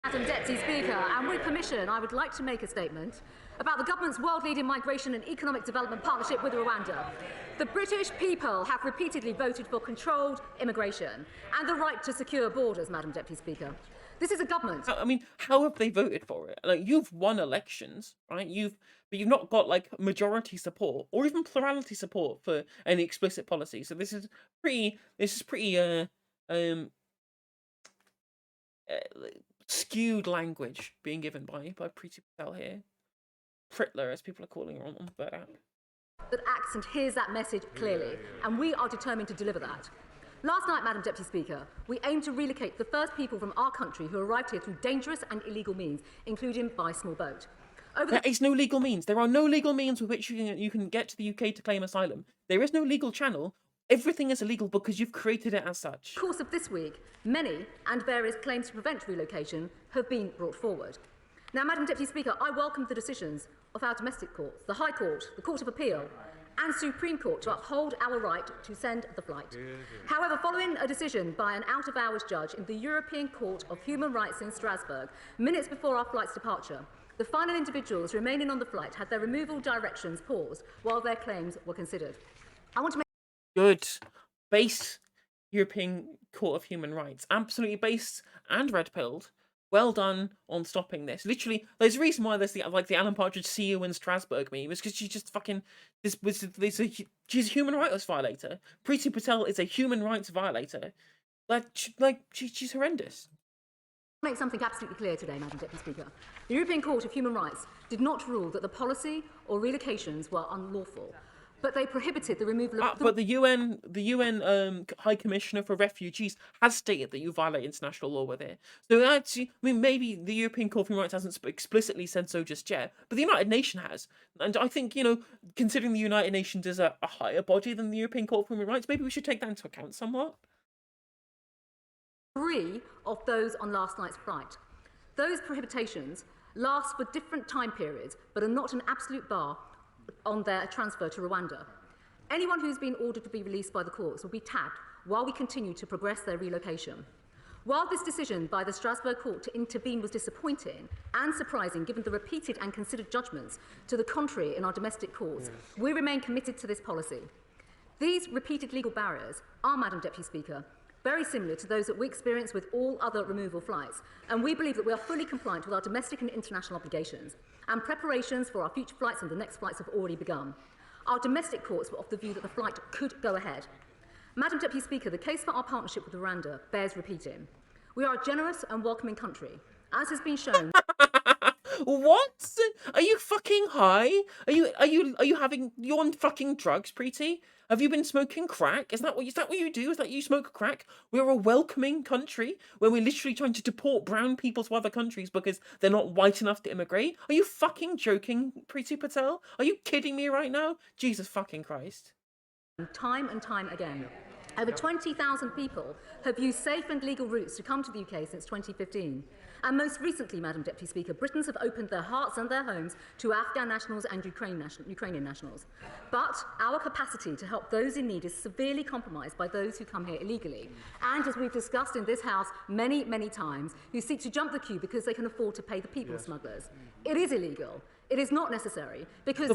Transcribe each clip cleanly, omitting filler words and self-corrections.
Madam Deputy Speaker, and with permission, I would like to make a statement about the government's world-leading migration and economic development partnership with Rwanda. The British people have repeatedly voted for controlled immigration and the right to secure borders, Madam Deputy Speaker. This is a government. I mean, how have they voted for it? Like, you've won elections, right? But you've not got like majority support or even plurality support for any explicit policy. So this is pretty um skewed language being given by Preeti Patel here. Pritler, as people are calling her on the Bird app. That acts and hears that message clearly, and we are determined to deliver that. Last night, Madam Deputy Speaker, we aimed to relocate the first people from our country who arrived here through dangerous and illegal means, including by small boat. There is no legal means. There are no legal means with which you can get to the UK to claim asylum. There is no legal channel. Everything is illegal because you've created it as such. In the course of this week, many and various claims to prevent relocation have been brought forward. Now, Madam Deputy Speaker, I welcome the decisions of our domestic courts, the High Court, the Court of Appeal, and Supreme Court to uphold our right to send the flight. However, following a decision by an out-of-hours judge in the European Court of Human Rights in Strasbourg, minutes before our flight's departure, the final individuals remaining on the flight had their removal directions paused while their claims were considered. I want to make... Good. Based European Court of Human Rights. Absolutely based and red-pilled. Well done on stopping this. Literally, there's a reason why there's the Alan Partridge "see you in Strasbourg" meme. It's because she's just fucking she's a human rights violator. Preeti Patel is a human rights violator. She's horrendous. Make something absolutely clear today, Madam Deputy Speaker. The European Court of Human Rights did not rule that the policy or relocations were unlawful, but they prohibited the removal of... But the UN High Commissioner for Refugees has stated that you violate international law with it. So actually, I mean, maybe the European Court of Human Rights hasn't explicitly said so just yet, but the United Nations has. And I think, considering the United Nations is a higher body than the European Court of Human Rights, maybe we should take that into account somewhat. 3 of those on last night's flight. Those prohibitions last for different time periods, but are not an absolute bar on their transfer to Rwanda. Anyone who's been ordered to be released by the courts will be tagged while we continue to progress their relocation. While this decision by the Strasbourg court to intervene was disappointing and surprising given the repeated and considered judgments to the contrary in our domestic courts, we remain committed to this policy. These repeated legal barriers are, Madam Deputy Speaker, very similar to those that we experience with all other removal flights, and we believe that we are fully compliant with our domestic and international obligations, and preparations for our future flights and the next flights have already begun. Our domestic courts were of the view that the flight could go ahead. Madam Deputy Speaker, the case for our partnership with Rwanda bears repeating. We are a generous and welcoming country, as has been shown... What? Are you fucking high? Are you having... You're on fucking drugs, Preeti? Have you been smoking crack? Is that what you do? Is that you smoke crack? We're a welcoming country where we're literally trying to deport brown people to other countries because they're not white enough to immigrate? Are you fucking joking, Preeti Patel? Are you kidding me right now? Jesus fucking Christ. Time and time again. Over 20,000 people have used safe and legal routes to come to the UK since 2015. And most recently, Madam Deputy Speaker, Britons have opened their hearts and their homes to Afghan nationals and Ukrainian nationals. But our capacity to help those in need is severely compromised by those who come here illegally. And as we've discussed in this House many, many times, who seek to jump the queue because they can afford to pay the people smugglers. It is illegal. It is not necessary because...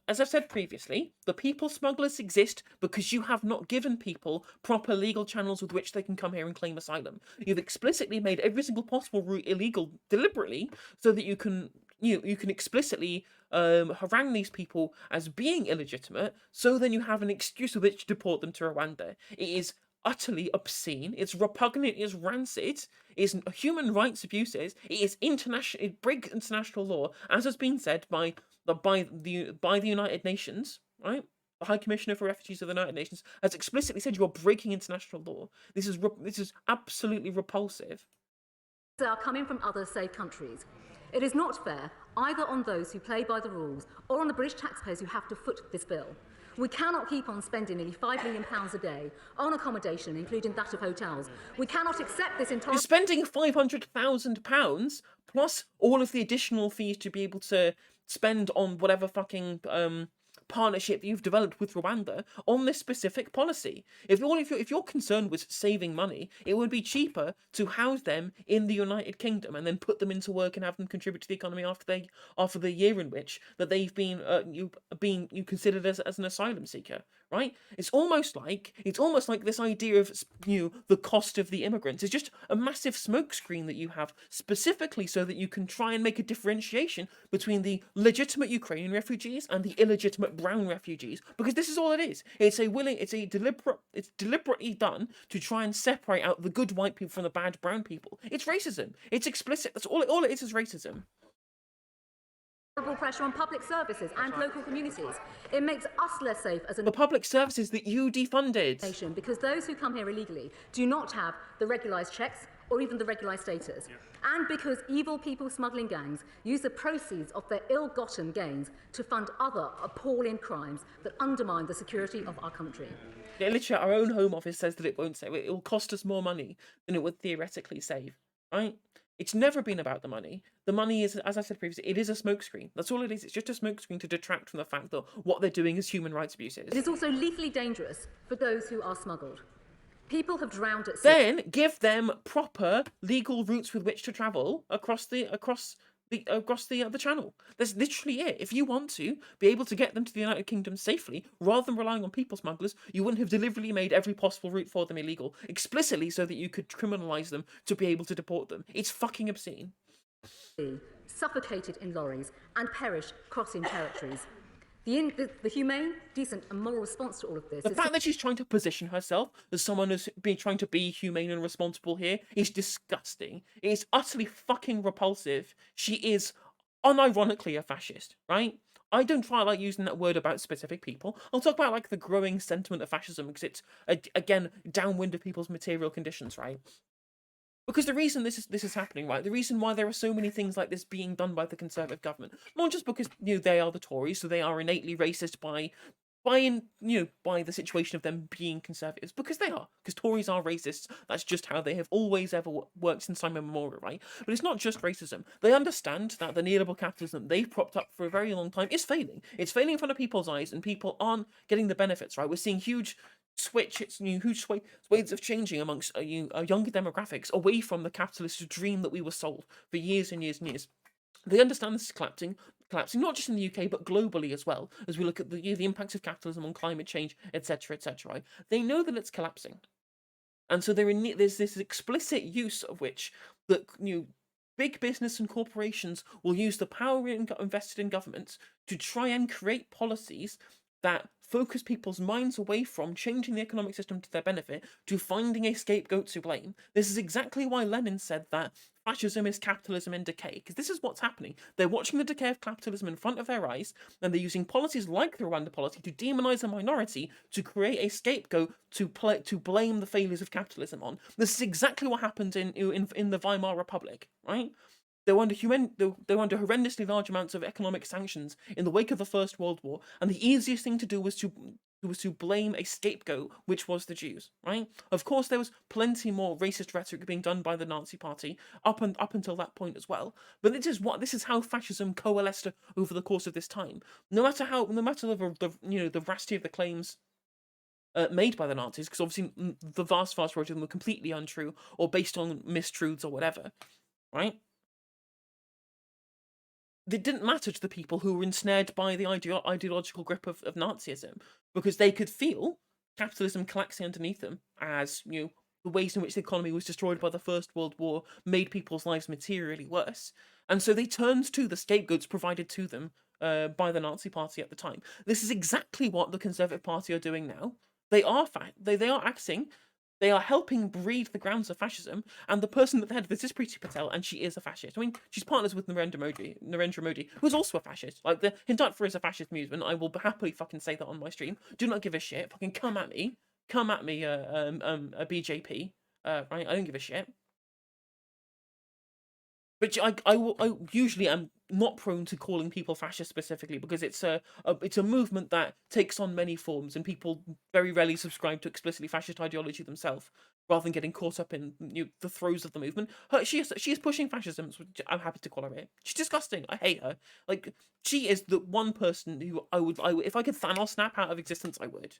As I've said previously, the people smugglers exist because you have not given people proper legal channels with which they can come here and claim asylum. You've explicitly made every single possible route illegal deliberately so that you can explicitly harangue these people as being illegitimate, so then you have an excuse with which to deport them to Rwanda. It is utterly obscene. It's repugnant. It is rancid. It is human rights abuses. It is international. It breaks international law, as has been said by the United Nations. Right, the High Commissioner for Refugees of the United Nations has explicitly said you are breaking international law. This is absolutely repulsive. They are coming from other safe countries. It is not fair either on those who play by the rules or on the British taxpayers who have to foot this bill. We cannot keep on spending nearly £5 million a day on accommodation, including that of hotels. We cannot accept this intolerable... You're spending £500,000 plus all of the additional fees to be able to spend on whatever fucking partnership that you've developed with Rwanda on this specific policy. If your concern was saving money, it would be cheaper to house them in the United Kingdom and then put them into work and have them contribute to the economy after the year in which that they've been you considered as an asylum seeker, right? It's almost like this idea of the cost of the immigrants is just a massive smokescreen that you have specifically so that you can try and make a differentiation between the legitimate Ukrainian refugees and the illegitimate brown refugees, because this is all it is. It's deliberately done to try and separate out the good white people from the bad brown people. It's racism. It's explicit. That's all it is racism. Pressure on public services and local communities. It makes us less safe as the public services that you defunded. Nation, because those who come here illegally do not have the regularised checks or even the regularised status. And because evil people smuggling gangs use the proceeds of their ill-gotten gains to fund other appalling crimes that undermine the security of our country. Yeah, literally, our own Home Office says that it won't save. It will cost us more money than it would theoretically save, right? It's never been about the money. The money is, as I said previously, it is a smokescreen. That's all it is. It's just a smokescreen to detract from the fact that what they're doing is human rights abuses. It is also lethally dangerous for those who are smuggled. People have drowned at sea. Then give them proper legal routes with which to travel across the channel. That's literally it. If you want to be able to get them to the United Kingdom safely, rather than relying on people smugglers, you wouldn't have deliberately made every possible route for them illegal, explicitly so that you could criminalise them to be able to deport them. It's fucking obscene. Suffocated in lorries and perished crossing territories. The humane, decent and moral response to all of this... The fact that she's trying to position herself as someone who's trying to be humane and responsible here is disgusting. It is utterly fucking repulsive. She is unironically a fascist, right? I don't try like using that word about specific people. I'll talk about like the growing sentiment of fascism because it's, again, downwind of people's material conditions, right? Because the reason this is happening, right? The reason why there are so many things like this being done by the Conservative government, not just because they are the Tories, so they are innately racist by the situation of them being conservatives, because they are, because Tories are racists. That's just how they have always ever worked since time immemorial, right? But it's not just racism. They understand that the neoliberal capitalism they've propped up for a very long time is failing. It's failing in front of people's eyes, and people aren't getting the benefits, right? We're seeing huge swathes of changing amongst younger demographics away from the capitalist dream that we were sold for years and years and years. They understand this is collapsing not just in the UK but globally as well, as we look at the impacts of capitalism on climate change, etc., etc. Right? They know that it's collapsing, and so there's this explicit use of which that big business and corporations will use the power invested in governments to try and create policies that focus people's minds away from changing the economic system to their benefit to finding a scapegoat to blame. This is exactly why Lenin said that fascism is capitalism in decay, because this is what's happening. They're watching the decay of capitalism in front of their eyes, and they're using policies like the Rwanda policy to demonize a minority to create a scapegoat to blame the failures of capitalism on. This is exactly what happened in the Weimar Republic, right? They were under horrendously large amounts of economic sanctions in the wake of the First World War, and the easiest thing to do was to blame a scapegoat, which was the Jews, right? Of course, there was plenty more racist rhetoric being done by the Nazi Party up until that point as well. But this is how fascism coalesced over the course of this time. No matter the veracity of the claims made by the Nazis, because obviously the vast majority of them were completely untrue or based on mistruths or whatever, right? It didn't matter to the people who were ensnared by the ideological grip of Nazism, because they could feel capitalism collapsing underneath them as, the ways in which the economy was destroyed by the First World War made people's lives materially worse. And so they turned to the scapegoats provided to them by the Nazi Party at the time. This is exactly what the Conservative Party are doing now. They are acting. They are helping breed the grounds of fascism, and the person at the head of this is Priti Patel, and she is a fascist. I mean, she's partners with Narendra Modi, who is also a fascist. Like, the Hindutva is a fascist movement. I will happily fucking say that on my stream. Do not give a shit. Fucking come at me, a BJP. Right? I don't give a shit. But I usually am not prone to calling people fascist specifically, because it's a movement that takes on many forms, and people very rarely subscribe to explicitly fascist ideology themselves. rather than getting caught up in the throes of the movement. She is pushing fascism. Which I'm happy to call her it. She's disgusting. I hate her. Like, she is the one person who I would if I could Thanos snap out of existence, I would.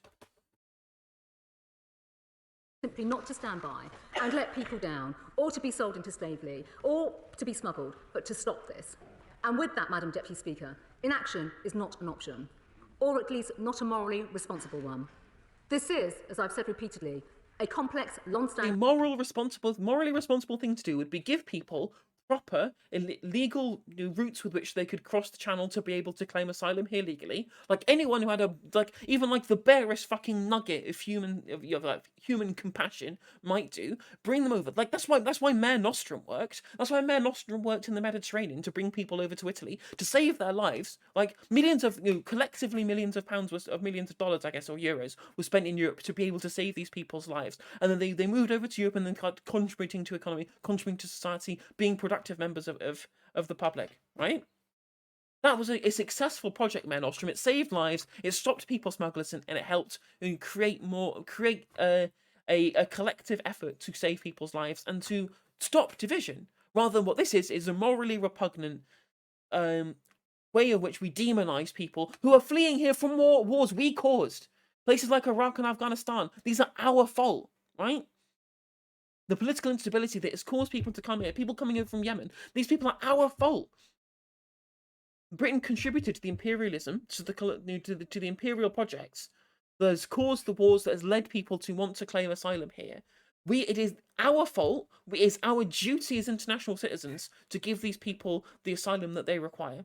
Simply not to stand by and let people down, or to be sold into slavery, or to be smuggled, but to stop this. And with that, Madam Deputy Speaker, inaction is not an option, or at least not a morally responsible one. This is, as I've said repeatedly, a complex, long-standing... A morally responsible thing to do would be give people proper legal routes with which they could cross the channel to be able to claim asylum here legally. Like, anyone who had even the barest fucking nugget of human compassion might do, bring them over. Like, that's why Mare Nostrum worked. That's why Mare Nostrum worked in the Mediterranean, to bring people over to Italy to save their lives. Like, collectively millions of pounds of millions of dollars, I guess, or euros, were spent in Europe to be able to save these people's lives. And then they moved over to Europe and then contributing to economy, contributing to society, being productive members of the public, right? That was a successful project, Mare Nostrum. It saved lives, it stopped people smugglers, and it helped create a collective effort to save people's lives and to stop division, rather than what this is a morally repugnant way in which we demonize people who are fleeing here from wars we caused. Places like Iraq and Afghanistan, these are our fault, right? The political instability that has caused people to come here, people coming in from Yemen, these people are our fault. Britain contributed to the imperialism, to the imperial projects that has caused the wars, that has led people to want to claim asylum here. It is our fault. It is our duty as international citizens to give these people the asylum that they require.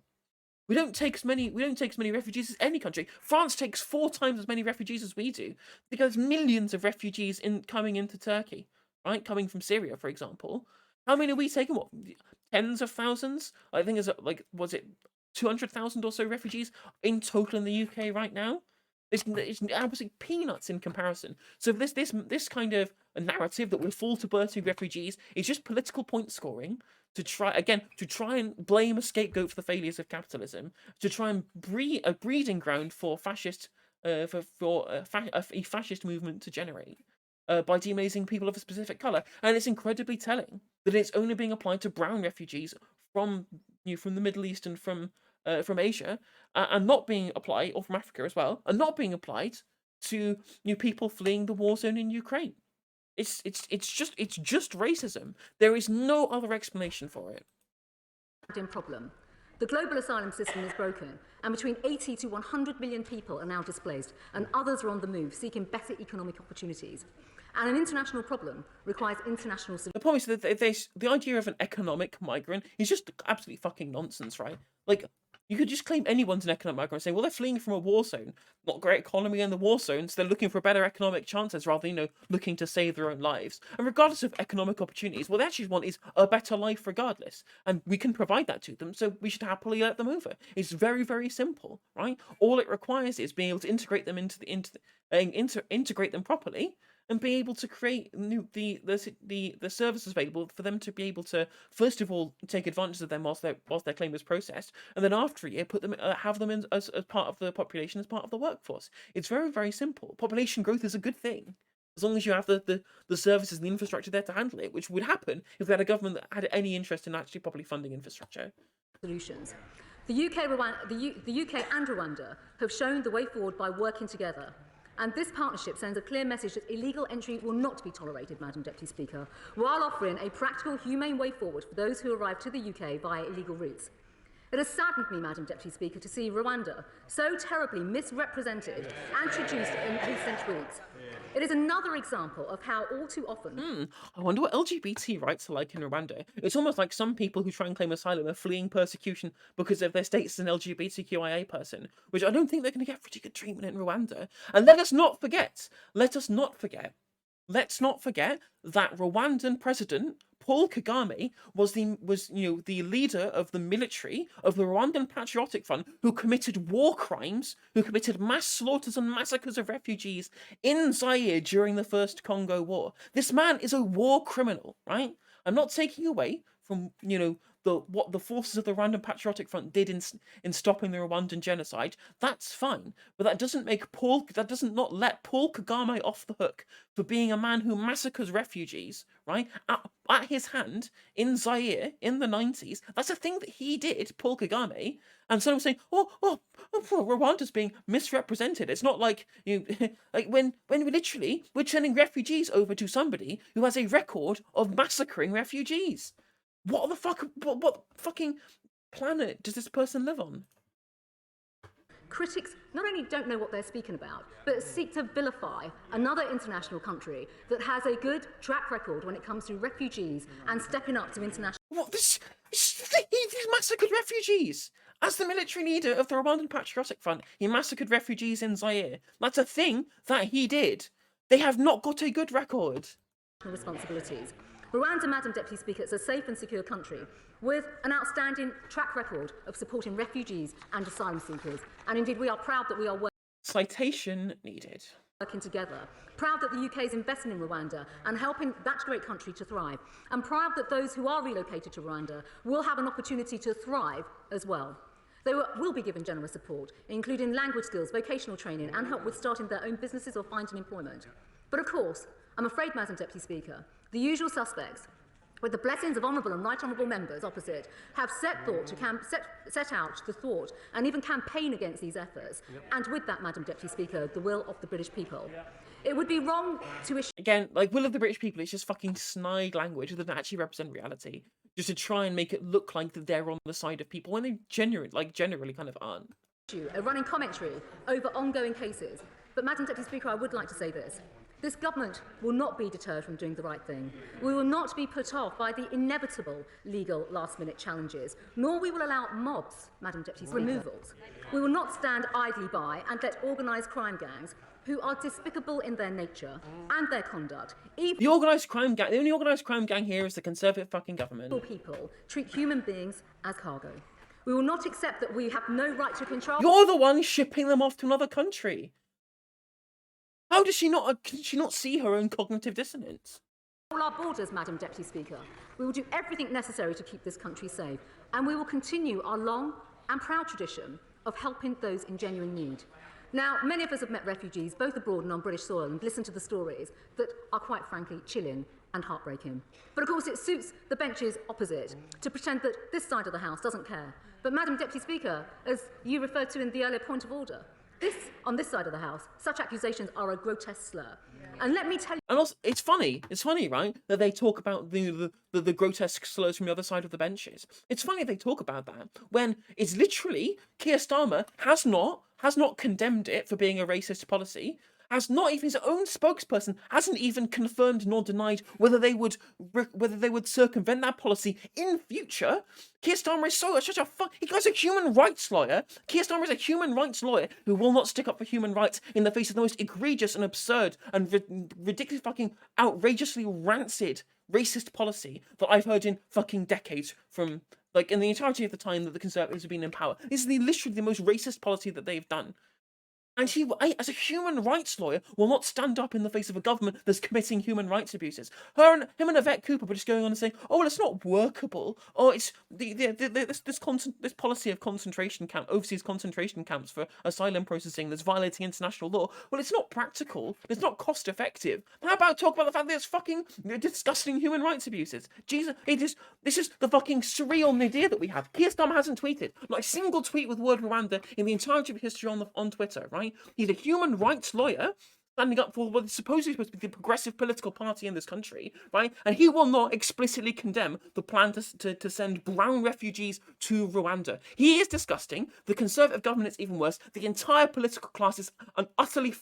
We don't take as many refugees as any country. France takes 4 times as many refugees as we do, because millions of refugees coming into Turkey. Right, coming from Syria, for example. How many are we taking? What, tens of thousands? I think was it 200,000 or so refugees in total in the UK right now? It's absolutely peanuts in comparison. So this kind of a narrative that we're full to bursting refugees is just political point scoring to try and blame a scapegoat for the failures of capitalism, to try and breed a breeding ground for fascist a fascist movement to generate. By demonizing people of a specific color, and it's incredibly telling that it's only being applied to brown refugees from the Middle East and from Asia, and not being applied, or from Africa as well, and not being applied to people fleeing the war zone in Ukraine. It's just racism. There is no other explanation for it. Problem. The global asylum system is broken, and between 80 to 100 million people are now displaced, and others are on the move, seeking better economic opportunities. And an international problem requires international solutions. The problem is that the idea of an economic migrant is just absolutely fucking nonsense, right? Like, you could just claim anyone's an economic migrant and say, well, they're fleeing from a war zone. Not great economy in the war zone, so they're looking for better economic chances rather than, looking to save their own lives. And regardless of economic opportunities, what they actually want is a better life regardless. And we can provide that to them, so we should happily let them over. It's very, very simple, right? All it requires is being able to integrate them integrate them properly, and be able to create the services available for them to be able to, first of all, take advantage of them whilst their claim is processed, and then after a year have them in as part of the population, as part of the workforce. It's very, very simple. Population growth is a good thing, as long as you have the services and the infrastructure there to handle it, which would happen if we had a government that had any interest in actually properly funding infrastructure. Solutions. The UK and Rwanda have shown the way forward by working together. And this partnership sends a clear message that illegal entry will not be tolerated, Madam Deputy Speaker, while offering a practical, humane way forward for those who arrive to the UK via illegal routes. It has saddened me, Madam Deputy Speaker, to see Rwanda so terribly misrepresented and traduced in recent weeks. It is another example of how all too often... I wonder what LGBT rights are like in Rwanda. It's almost like some people who try and claim asylum are fleeing persecution because of their status as an LGBTQIA person, which I don't think they're going to get pretty good treatment in Rwanda. And let's not forget that Rwandan President Paul Kagame was the leader of the military of the Rwandan Patriotic Front, who committed war crimes, who committed mass slaughters and massacres of refugees in Zaire during the First Congo War. This man is a war criminal, right? I'm not taking away what the forces of the Rwandan Patriotic Front did in stopping the Rwandan genocide, that's fine. But that doesn't not let Paul Kagame off the hook for being a man who massacres refugees, right? At his hand in Zaire in the 90s. That's a thing that he did, Paul Kagame. And someone saying, oh, Rwanda's being misrepresented. It's not like like when we're turning refugees over to somebody who has a record of massacring refugees. What fucking planet does this person live on? Critics not only don't know what they're speaking about, but seek to vilify another international country that has a good track record when it comes to refugees and stepping up to international... He's massacred refugees! As the military leader of the Rwandan Patriotic Front, he massacred refugees in Zaire. That's a thing that he did. They have not got a good record. ...responsibilities. Rwanda, Madam Deputy Speaker, is a safe and secure country with an outstanding track record of supporting refugees and asylum seekers. And indeed, we are proud that we are citation needed. Working together. Proud that the UK is investing in Rwanda and helping that great country to thrive. And proud that those who are relocated to Rwanda will have an opportunity to thrive as well. They will be given generous support, including language skills, vocational training, and help with starting their own businesses or finding employment. But of course, I'm afraid, Madam Deputy Speaker, the usual suspects, with the blessings of honourable and right honourable members opposite, have set out the thought and even campaign against these efforts. And with that, Madam Deputy Speaker, the will of the British people. It would be wrong to issue... Again, like, will of the British people, it's just fucking snide language that doesn't actually represent reality. Just to try and make it look like that they're on the side of people when they generally kind of aren't. A running commentary over ongoing cases. But Madam Deputy Speaker, I would like to say this. This government will not be deterred from doing the right thing. We will not be put off by the inevitable legal last-minute challenges, nor we will allow mobs, Madam Deputy Speaker, removals. We will not stand idly by and let organised crime gangs, who are despicable in their nature and their conduct, the only organised crime gang here is the Conservative fucking government. People treat human beings as cargo. We will not accept that we have no right to control... You're the one shipping them off to another country. How does can she not see her own cognitive dissonance? All our borders, Madam Deputy Speaker. We will do everything necessary to keep this country safe, and we will continue our long and proud tradition of helping those in genuine need. Now, many of us have met refugees, both abroad and on British soil, and listened to the stories that are quite frankly chilling and heartbreaking. But of course it suits the benches opposite to pretend that this side of the House doesn't care. But Madam Deputy Speaker, as you referred to in the earlier point of order, on this side of the House, such accusations are a grotesque slur. And let me tell you... And also, it's funny, right, that they talk about the grotesque slurs from the other side of the benches. It's funny they talk about that, when it's literally, Keir Starmer has not condemned it for being a racist policy, has not even his own spokesperson hasn't even confirmed nor denied whether they would circumvent that policy in future. Keir Starmer is such a he guy's a human rights lawyer. Keir Starmer is a human rights lawyer who will not stick up for human rights in the face of the most egregious and absurd and ridiculous fucking outrageously rancid racist policy that I've heard in fucking decades from, like, in the entirety of the time that the Conservatives have been in power. This is literally the most racist policy that they've done. And he, as a human rights lawyer, will not stand up in the face of a government that's committing human rights abuses. Him and Yvette Cooper were just going on and saying, "Oh, well, it's not workable. Oh, it's this policy of overseas concentration camps for asylum processing that's violating international law. Well, it's not practical. It's not cost effective. How about talk about the fact that it's fucking disgusting human rights abuses? Jesus, this is the fucking surreal idea that we have. Keir Starmer hasn't tweeted not a single tweet with word Rwanda in the entirety of history on Twitter, right? He's a human rights lawyer standing up for what is supposed to be the progressive political party in this country, right? And he will not explicitly condemn the plan to send brown refugees to Rwanda. He is disgusting. The Conservative government is even worse. The entire political class is an utterly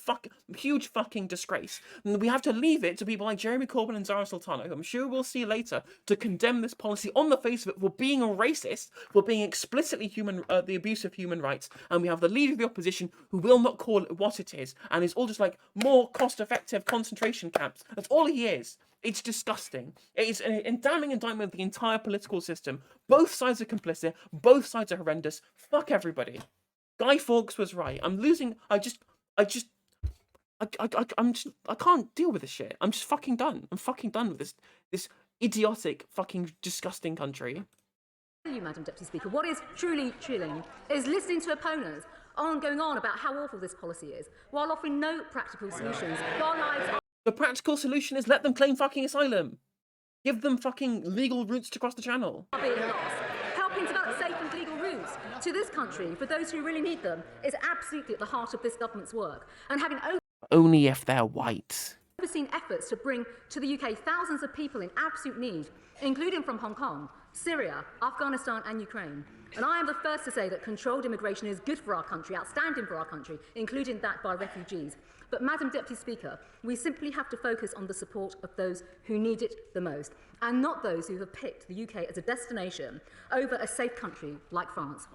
huge fucking disgrace. And we have to leave it to people like Jeremy Corbyn and Zara Sultana, who I'm sure we'll see later, to condemn this policy on the face of it for being a racist, for being explicitly the abuse of human rights. And we have the leader of the opposition who will not call it what it is, and is all just like, more cost-effective concentration camps. That's all he is. It's disgusting. It is an damning indictment of the entire political system. Both sides are complicit. Both sides are horrendous. Fuck everybody. Guy Fawkes was right. I'm losing. I can't deal with this shit. I'm just fucking done. I'm fucking done with this idiotic, fucking disgusting country. You, Madam Deputy Speaker, what is truly chilling is listening to opponents going on about how awful this policy is, while offering no practical solutions. Our lives The practical solution is let them claim fucking asylum. Give them fucking legal routes to cross the channel. are being lost. Helping develop safe and legal routes to this country for those who really need them is absolutely at the heart of this government's work. And having Only if they're white. overseen efforts to bring to the UK thousands of people in absolute need, including from Hong Kong, Syria, Afghanistan and Ukraine. And I am the first to say that controlled immigration is good for our country, outstanding for our country, including that by refugees. But, Madam Deputy Speaker, we simply have to focus on the support of those who need it the most, and not those who have picked the UK as a destination over a safe country like France.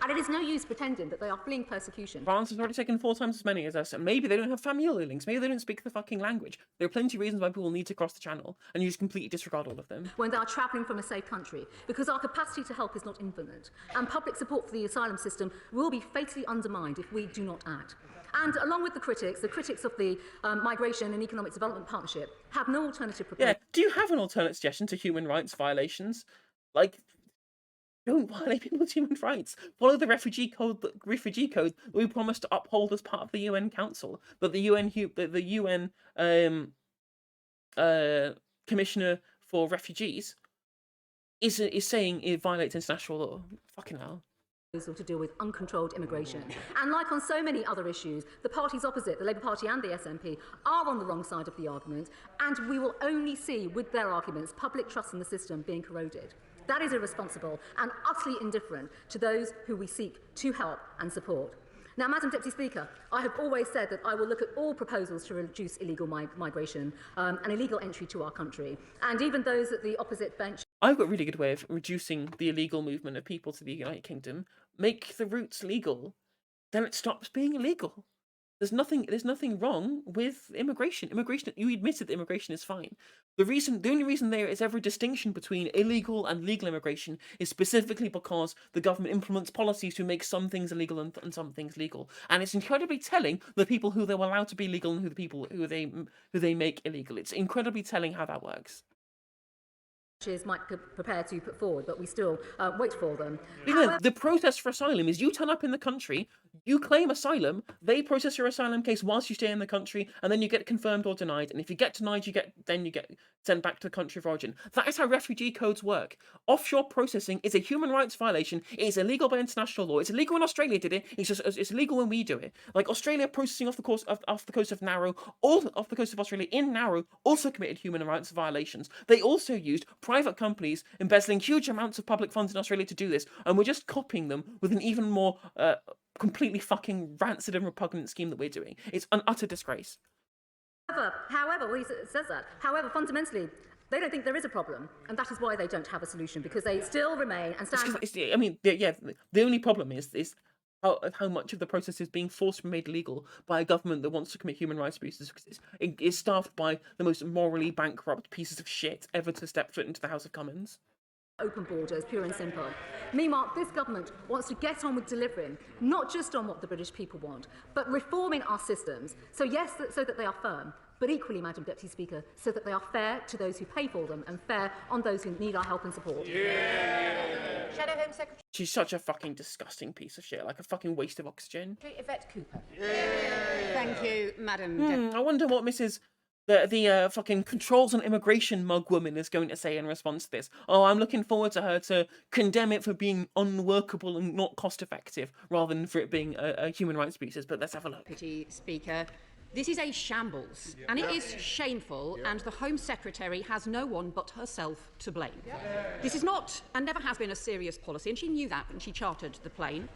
And it is no use pretending that they are fleeing persecution. France has already taken 4 times as many as us, and maybe they don't have familial links, maybe they don't speak the fucking language. There are plenty of reasons why people need to cross the channel, and you just completely disregard all of them. When they are travelling from a safe country, because our capacity to help is not infinite, and public support for the asylum system will be fatally undermined if we do not act. And along with the critics of the Migration and Economic Development Partnership have no alternative proposal. Yeah, do you have an alternate suggestion to human rights violations? Like, don't violate people's human rights. Follow the refugee code that we promised to uphold as part of the UN Council, but the UN Commissioner for Refugees is saying it violates international law. Fucking hell. To deal with uncontrolled immigration. And like on so many other issues, the parties opposite, the Labour Party and the SNP, are on the wrong side of the argument, and we will only see, with their arguments, public trust in the system being corroded. That is irresponsible and utterly indifferent to those who we seek to help and support. Now, Madam Deputy Speaker, I have always said that I will look at all proposals to reduce illegal migration and illegal entry to our country, and even those at the opposite bench. I've got a really good way of reducing the illegal movement of people to the United Kingdom. Make the routes legal, then it stops being illegal. There's nothing wrong with immigration. You admitted that immigration is fine. The only reason there is ever a distinction between illegal and legal immigration is specifically because the government implements policies to make some things illegal and some things legal. And it's incredibly telling the people who they will allow to be legal and who they make illegal. It's incredibly telling how that works. Might prepare to put forward, but we still wait for them. However, the process for asylum is you turn up in the country, you claim asylum, they process your asylum case whilst you stay in the country, and then you get confirmed or denied. And if you get denied, you get sent back to the country of origin. That is how refugee codes work. Offshore processing is a human rights violation. It is illegal by international law. It's illegal when Australia did it. It's illegal when we do it. Like Australia processing off the coast of Narrow, all off the coast of Australia in Narrow, also committed human rights violations. They also used private companies embezzling huge amounts of public funds in Australia to do this, and we're just copying them with an even more completely fucking rancid and repugnant scheme that we're doing. It's an utter disgrace. However, he says that. However, fundamentally, they don't think there is a problem, and that is why they don't have a solution, because they still remain and stand. The only problem is how much of the process is being forced to be made illegal by a government that wants to commit human rights abuses, because it is staffed by the most morally bankrupt pieces of shit ever to step foot into the House of Commons. Open borders, pure and simple. Meanwhile, this government wants to get on with delivering, not just on what the British people want, but reforming our systems. So yes, so that they are firm, but equally, Madam Deputy Speaker, so that they are fair to those who pay for them and fair on those who need our help and support. Yeah. Shadow Home Secretary. She's such a fucking disgusting piece of shit, like a fucking waste of oxygen. Yvette Cooper. Yeah. Thank you, Madam. I wonder what the fucking controls on immigration mug woman is going to say in response to this. Oh, I'm looking forward to her to condemn it for being unworkable and not cost effective, rather than for it being a human rights abuses. But let's have a look. Deputy Speaker, this is a shambles, and it is shameful, and the Home Secretary has no one but herself to blame. This is not, and never has been, a serious policy, and she knew that when she chartered the plane.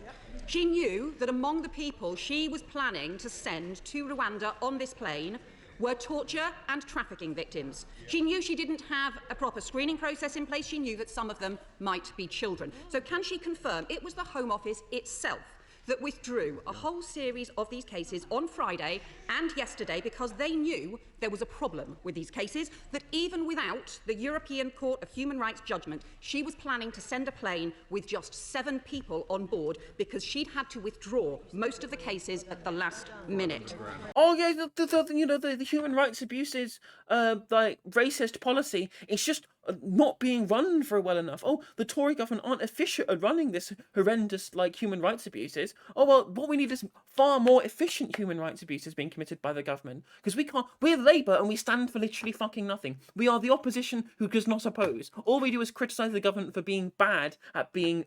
She knew that among the people she was planning to send to Rwanda on this plane were torture and trafficking victims. She knew she didn't have a proper screening process in place. She knew that some of them might be children. So can she confirm it was the Home Office itself that withdrew a whole series of these cases on Friday and yesterday because they knew there was a problem with these cases, that even without the European Court of Human Rights judgment, she was planning to send a plane with just 7 people on board because she'd had to withdraw most of the cases at the last minute. Oh yeah, the human rights abuses, like racist policy, it's just not being run for well enough. Oh, the Tory government aren't efficient at running this horrendous like human rights abuses. Oh well, what we need is far more efficient human rights abuses being committed by the government, because we can't. We're Labour and we stand for literally fucking nothing. We are the opposition who does not oppose. All we do is criticise the government for being bad at being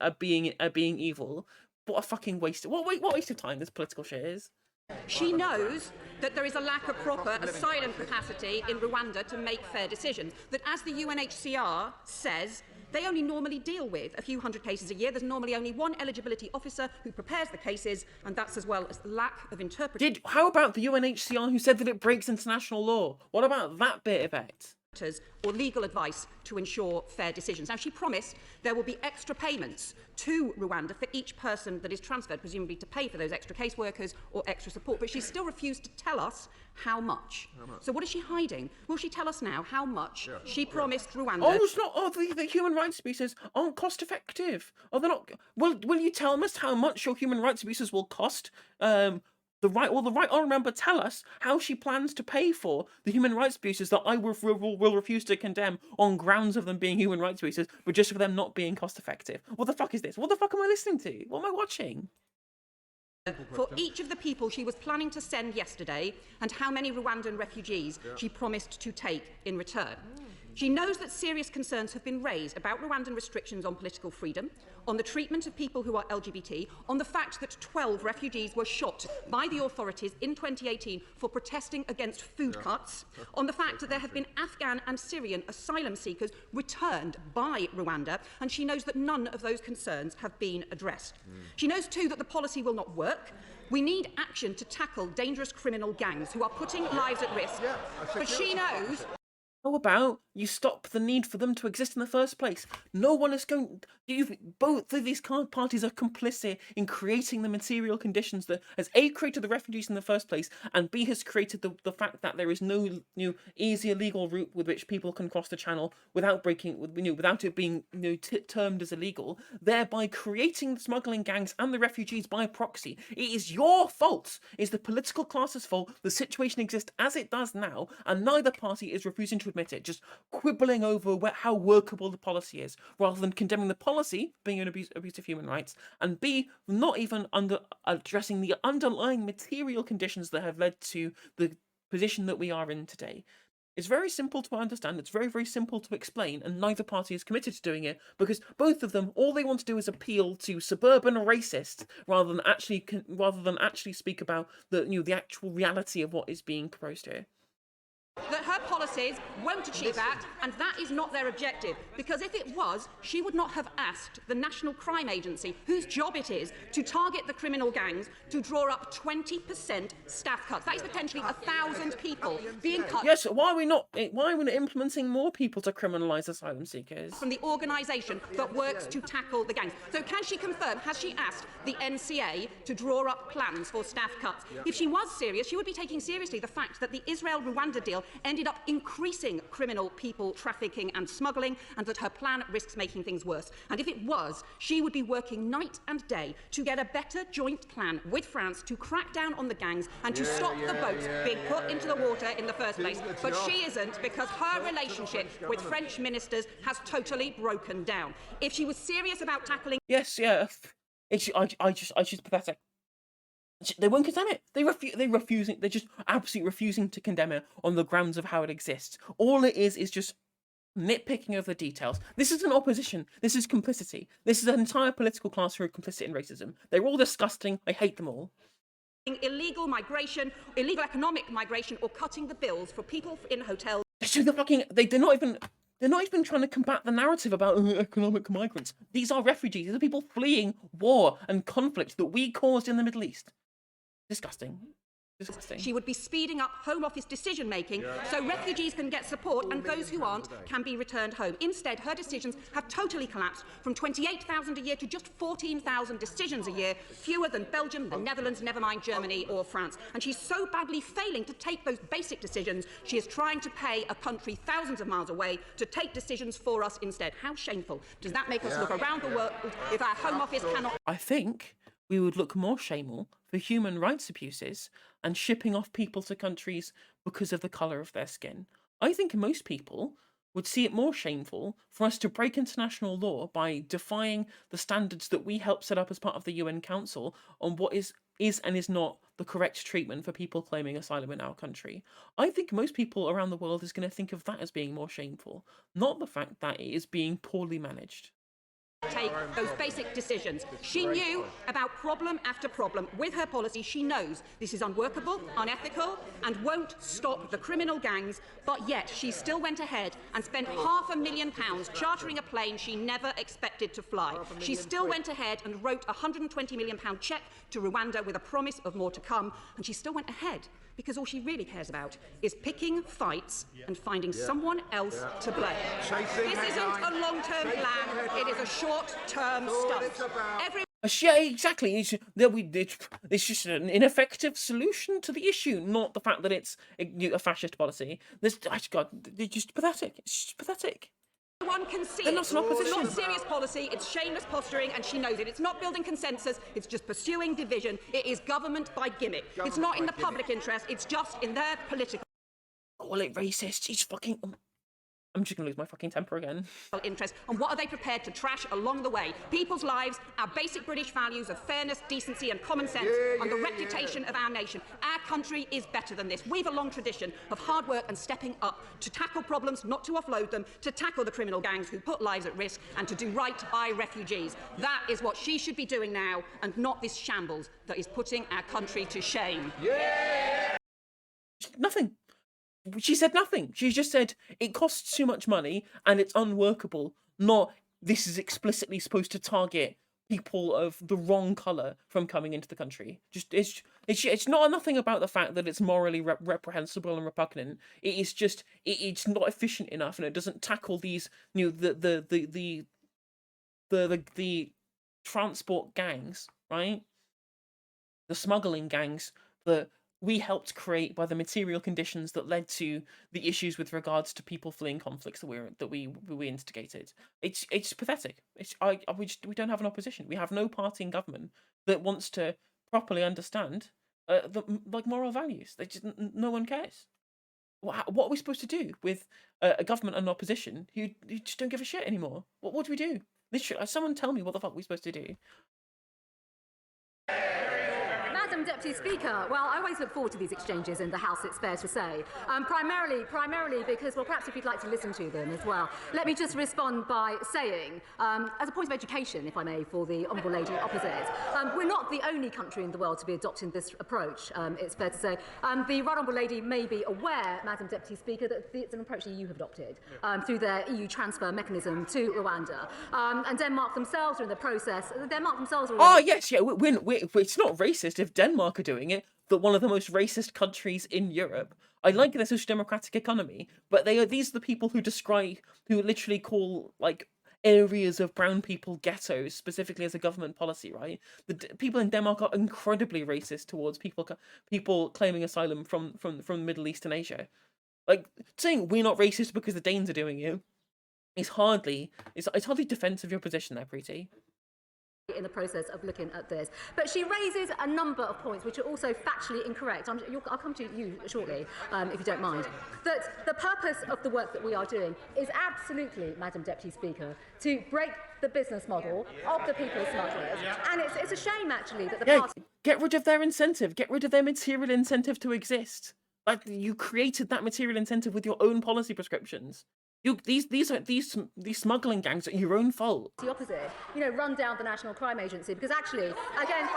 evil. What a fucking waste! What waste of time this political shit is. She knows that there is a lack of proper asylum capacity in Rwanda to make fair decisions, that as the UNHCR says, they only normally deal with a few hundred cases a year. There's normally only one eligibility officer who prepares the cases, and that's as well as the lack of interpreters. How about the UNHCR who said that it breaks international law? What about that bit of it? Or legal advice to ensure fair decisions. Now, she promised there will be extra payments to Rwanda for each person that is transferred, presumably to pay for those extra caseworkers or extra support, but she still refused to tell us how much. So what is she hiding? Will she tell us now how much she promised Rwanda? Oh, it's not. Oh, the human rights abuses aren't cost effective. Oh, they're not. Will you tell us how much your human rights abuses will cost? The right honourable member tell us how she plans to pay for the human rights abuses that I will refuse to condemn on grounds of them being human rights abuses, but just for them not being cost effective. What the fuck is this? What the fuck am I listening to? What am I watching? For each of the people she was planning to send yesterday, and how many Rwandan refugees she promised to take in return. She knows that serious concerns have been raised about Rwandan restrictions on political freedom, on the treatment of people who are LGBT, on the fact that 12 refugees were shot by the authorities in 2018 for protesting against food cuts, on the fact that there have been Afghan and Syrian asylum seekers returned by Rwanda, and she knows that none of those concerns have been addressed. She knows too that the policy will not work. We need action to tackle dangerous criminal gangs who are putting lives at risk. But she knows... How about you stop the need for them to exist in the first place? No one is going... Both of these parties are complicit in creating the material conditions that has A, created the refugees in the first place, and B, has created the fact that there is no easier legal route with which people can cross the channel without without it being termed as illegal, thereby creating the smuggling gangs and the refugees by proxy. It is your fault. It's the political class's fault the situation exists as it does now, and neither party is refusing to admit it, just quibbling over how workable the policy is, rather than condemning the policy being an abuse of human rights, and B, not even addressing the underlying material conditions that have led to the position that we are in today. It's very simple to understand, it's very, very simple to explain, and neither party is committed to doing it, because both of them, all they want to do is appeal to suburban racists, rather than actually speak about the actual reality of what is being proposed here. That her policies won't achieve that, and that is not their objective. Because if it was, she would not have asked the National Crime Agency, whose job it is to target the criminal gangs, to draw up 20% staff cuts. That is potentially 1,000 people being cut. Yes, why are we not implementing more people to criminalise asylum seekers? From the organisation that works to tackle the gangs. So can she confirm, has she asked the NCA to draw up plans for staff cuts? If she was serious, she would be taking seriously the fact that the Israel-Rwanda deal ended up increasing criminal people trafficking and smuggling, and that her plan risks making things worse. And if it was, she would be working night and day to get a better joint plan with France to crack down on the gangs and to stop the boats being put into the water in the first place. But she isn't, because her relationship with French ministers has totally broken down. If she was serious about tackling... Yes, yeah. I just pathetic. They won't condemn it. They're just absolutely refusing to condemn it on the grounds of how it exists. All it is just nitpicking over the details. This is an opposition. This is complicity. This is an entire political class who are complicit in racism. They're all disgusting. I hate them all. Illegal migration, illegal economic migration, or cutting the bills for people in hotels. They're not even trying to combat the narrative about economic migrants. These are refugees. These are people fleeing war and conflict that we caused in the Middle East. Disgusting. Disgusting. She would be speeding up Home Office decision-making so refugees can get support and those who aren't can be returned home. Instead, her decisions have totally collapsed from 28,000 a year to just 14,000 decisions a year, fewer than Belgium, the Netherlands, never mind Germany or France. And she's so badly failing to take those basic decisions, she is trying to pay a country thousands of miles away to take decisions for us instead. How shameful. Does that make us look around the world if our Home Office cannot... I think we would look more shameful for human rights abuses and shipping off people to countries because of the colour of their skin. I think most people would see it more shameful for us to break international law by defying the standards that we helped set up as part of the UN Council on what is and is not the correct treatment for people claiming asylum in our country. I think most people around the world is going to think of that as being more shameful, not the fact that it is being poorly managed. Take those basic decisions. She knew about problem after problem. With her policy, she knows this is unworkable, unethical, and won't stop the criminal gangs, but yet she still went ahead and spent £500,000 chartering a plane she never expected to fly. She still went ahead and wrote a £120 million cheque to Rwanda with a promise of more to come, and she still went ahead because all she really cares about is picking fights and finding someone else to blame. This isn't a long-term plan, it is a short-term stunt. Yeah, exactly. It's just an ineffective solution to the issue, not the fact that it's a fascist policy. God, it's just pathetic. It's just pathetic. One can see They're not an opposition. It's not serious policy, it's shameless posturing, and she knows it. It's not building consensus, it's just pursuing division. It is government by gimmick. It's not in the public interest, it's just in their political... Call it racist. He's fucking... I'm just going to lose my fucking temper again. ...interest. And what are they prepared to trash along the way? People's lives, our basic British values of fairness, decency and common sense, and the reputation of our nation. Our country is better than this. We've a long tradition of hard work and stepping up to tackle problems, not to offload them, to tackle the criminal gangs who put lives at risk, and to do right by refugees. That is what she should be doing now, and not this shambles that is putting our country to shame. Nothing. She said nothing. She just said it costs too much money and it's unworkable. Not this is explicitly supposed to target people of the wrong colour from coming into the country. Just it's not nothing about the fact that it's morally reprehensible and repugnant. It is just it's not efficient enough, and it doesn't tackle these the transport gangs, right? The smuggling gangs that we helped create by the material conditions that led to the issues with regards to people fleeing conflicts that we instigated. It's pathetic. We don't have an opposition. We have no party in government that wants to properly understand the moral values. No one cares. What are we supposed to do with a government and opposition who just don't give a shit anymore? What do we do? Literally, someone tell me what the fuck we're supposed to do. Madam Deputy Speaker, well, I always look forward to these exchanges in the House, it's fair to say. Primarily because, well, perhaps if you'd like to listen to them as well. Let me just respond by saying, as a point of education, if I may, for the Honourable Lady opposite, we're not the only country in the world to be adopting this approach, it's fair to say. The Right Honourable Lady may be aware, Madam Deputy Speaker, that it's an approach the EU have adopted through their EU transfer mechanism to Rwanda. And Denmark themselves are in the process. Denmark themselves are... Oh, yes, yeah, it's not racist if Denmark are doing it, but one of the most racist countries in Europe. I like their social democratic economy, but these are the people who literally call, like, areas of brown people ghettos, specifically as a government policy, right? The people in Denmark are incredibly racist towards people claiming asylum from the Middle East and Asia. Like, saying we're not racist because the Danes are doing it is hardly defense of your position there, Preeti. In the process of looking at this. But she raises a number of points which are also factually incorrect. I'll come to you shortly, if you don't mind. That the purpose of the work that we are doing is absolutely, Madam Deputy Speaker, to break the business model of the people smugglers. And it's a shame, actually, that the party... Get rid of their incentive. Get rid of their material incentive to exist. Like, you created that material incentive with your own policy prescriptions. These smuggling gangs are your own fault. The opposite, run down the National Crime Agency, because actually, again,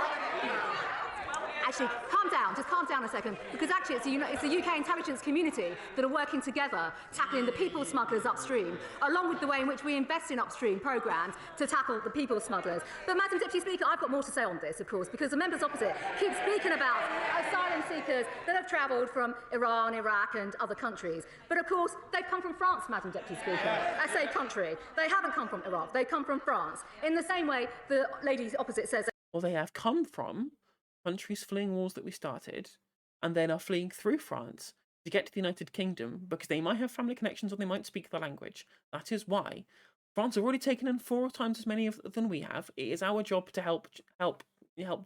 calm down a second, because actually it's the UK intelligence community that are working together, tackling the people smugglers upstream, along with the way in which we invest in upstream programmes to tackle the people smugglers. But Madam Deputy Speaker, I've got more to say on this, of course, because the members opposite keep speaking about asylum seekers that have travelled from Iran, Iraq and other countries. But of course, they've come from France, Madam Deputy Speaker. I say country. They haven't come from Iraq. They've come from France. In the same way, the lady opposite says... Well, they have come from countries fleeing wars that we started, and then are fleeing through France to get to the United Kingdom because they might have family connections or they might speak the language. That is why France have already taken in 4 times as many than we have. It is our job to help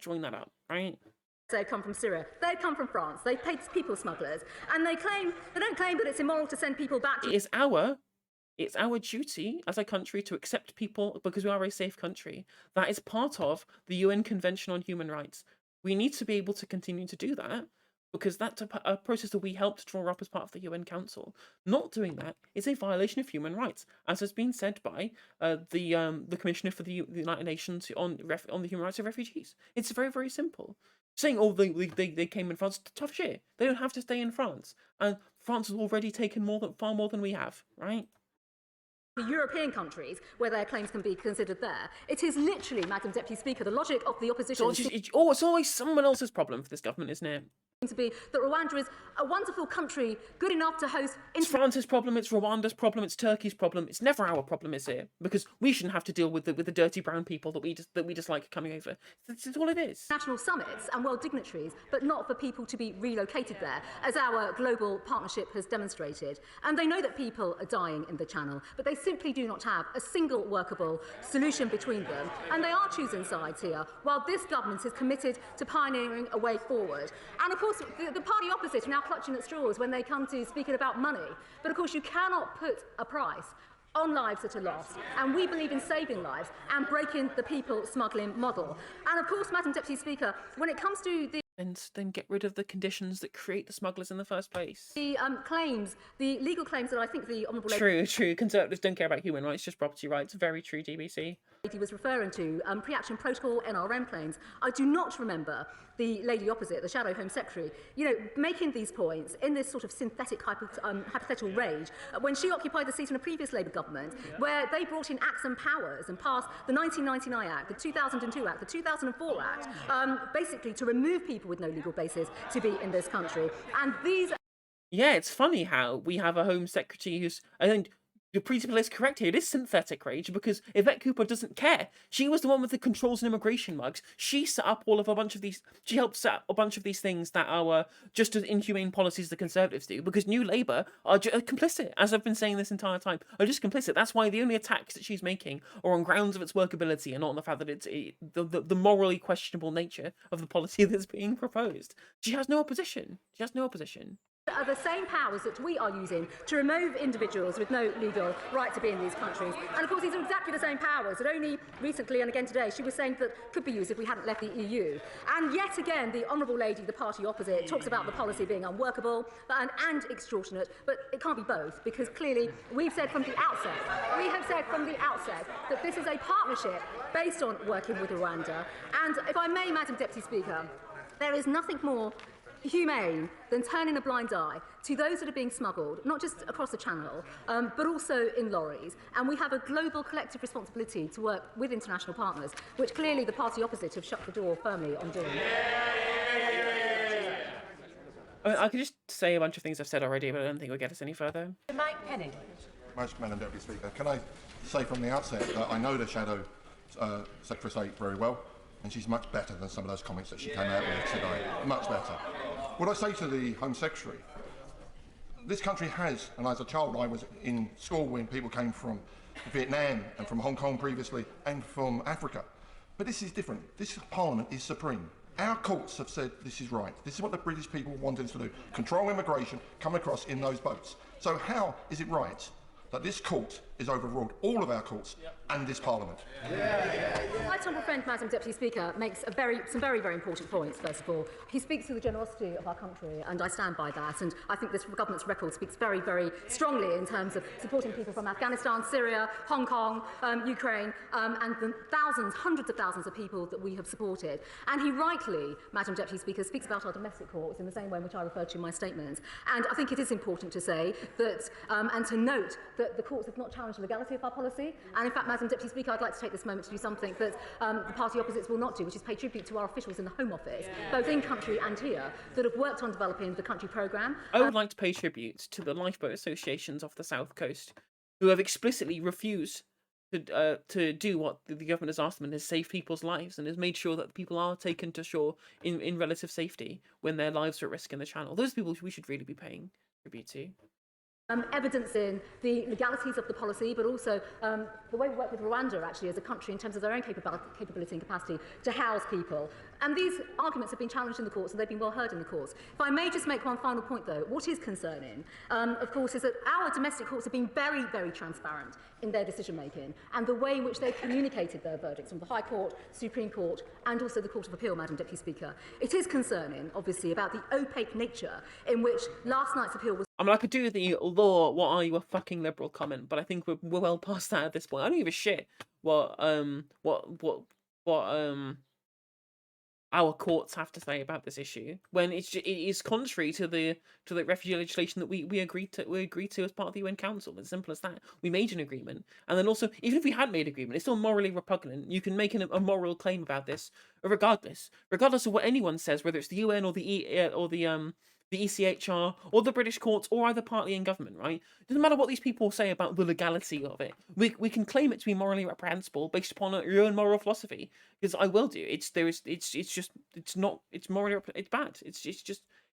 join that up, right? They come from Syria. They come from France. They pay people smugglers, and they don't claim that it's immoral to send people back. It is our It's our duty as a country to accept people because we are a safe country. That is part of the UN Convention on Human Rights. We need to be able to continue to do that because that's a process that we helped draw up as part of the UN Council. Not doing that is a violation of human rights, as has been said by the Commissioner for the United Nations on the human rights of refugees. It's very, very simple. Saying, oh, they came in France, tough shit. They don't have to stay in France. And France has already taken far more than we have, right? The European countries where their claims can be considered there. It is literally, Madam Deputy Speaker, the logic of the opposition. It's always someone else's problem for this government, isn't it? To be that Rwanda is a wonderful country, good enough to host. It's France's problem, it's Rwanda's problem, it's Turkey's problem. It's never our problem, is it? Because we shouldn't have to deal with the dirty brown people that we just like coming over. That's all it is. National summits and world dignitaries, but not for people to be relocated there, as our global partnership has demonstrated. And they know that people are dying in the Channel, but they simply do not have a single workable solution between them. And they are choosing sides here, while this government is committed to pioneering a way forward. And of course, the party opposite are now clutching at straws when they come to speaking about money. But of course, you cannot put a price on lives that are lost. And we believe in saving lives and breaking the people smuggling model. And of course, Madam Deputy Speaker, when it comes to the And then get rid of the conditions that create the smugglers in the first place. the legal claims that I think the Honourable True. Conservatives don't care about human rights, just property rights. Very true, DBC. lady was referring to, pre-action protocol, NRM claims. I do not remember the lady opposite, the Shadow Home Secretary, making these points in this sort of synthetic hypothetical rage when she occupied the seat in a previous Labour government where they brought in acts and powers and passed the 1999 Act, the 2002 Act, the 2004 Act, basically to remove people with no legal basis to be in this country. And these... Yeah, it's funny how we have a Home Secretary who's... I think your principle is correct here. It is synthetic rage because Yvette Cooper doesn't care. She was the one with the controls and immigration mugs. She set up she helped set up a bunch of these things that are just as inhumane policies the Conservatives do, because New Labour are complicit, as I've been saying this entire time, are just complicit. That's why the only attacks that she's making are on grounds of its workability and not on the fact that it's the morally questionable nature of the policy that's being proposed. She has no opposition. Are the same powers that we are using to remove individuals with no legal right to be in these countries. And of course, these are exactly the same powers that only recently and again today she was saying that could be used if we hadn't left the EU. And yet again, the Honourable Lady, the party opposite, talks about the policy being unworkable and extortionate, but it can't be both, because clearly we have said from the outset that this is a partnership based on working with Rwanda. And if I may, Madam Deputy Speaker, there is nothing more humane than turning a blind eye to those that are being smuggled, not just across the Channel, but also in lorries. And we have a global collective responsibility to work with international partners, which clearly the party opposite have shut the door firmly on doing. I could just say a bunch of things I've said already, but I don't think we'll get us any further. Mike Penning. Madam Deputy Speaker, can I say from the outset that I know the Shadow Secretary of State very well, and she's much better than some of those comments that she came out with today. Much better. What I say to the Home Secretary, this country has, and as a child I was in school when people came from Vietnam and from Hong Kong previously and from Africa. But this is different. This Parliament is supreme. Our courts have said this is right. This is what the British people wanted us to do. Control immigration, come across in those boats. So how is it right that this court is overruled, all of our courts, and this Parliament? My honourable friend, Madam Deputy Speaker, makes some very, very important points, first of all. He speaks to the generosity of our country, and I stand by that. And I think this government's record speaks very, very strongly in terms of supporting people from Afghanistan, Syria, Hong Kong, Ukraine, and the hundreds of thousands of people that we have supported. And he rightly, Madam Deputy Speaker, speaks about our domestic courts in the same way in which I referred to in my statements. And I think it is important to say that, and to note that the courts have not challenged the legality of our policy. And in fact, Madam Deputy Speaker, I'd like to take this moment to do something that the party opposites will not do, which is pay tribute to our officials in the Home Office, both in country and here, that have worked on developing the country programme. I would like to pay tribute to the lifeboat associations off the South Coast, who have explicitly refused to do what the government has asked them and has saved people's lives and has made sure that people are taken to shore in relative safety when their lives are at risk in the Channel. Those people we should really be paying tribute to. evidencing the legalities of the policy, but also the way we work with Rwanda, actually, as a country in terms of their own capability and capacity to house people. And these arguments have been challenged in the courts, and they've been well heard in the courts. If I may just make one final point, though, what is concerning, of course, is that our domestic courts have been very, very transparent in their decision-making and the way in which they've communicated their verdicts from the High Court, Supreme Court, and also the Court of Appeal, Madam Deputy Speaker. It is concerning, obviously, about the opaque nature in which last night's appeal was. I mean, I could do the law, what are you, a fucking liberal comment, but I think we're well past that at this point. I don't give a shit what our courts have to say about this issue when it is contrary to the refugee legislation that we agreed to as part of the UN Council. As simple as that. We made an agreement, and then also, even if we had made an agreement, it's still morally repugnant. You can make a moral claim about this, regardless of what anyone says, whether it's the UN or the ECHR or the British courts or either party in government, right? It doesn't matter what these people say about the legality of it. We can claim it to be morally reprehensible based upon your own moral philosophy, because I will do. It's bad.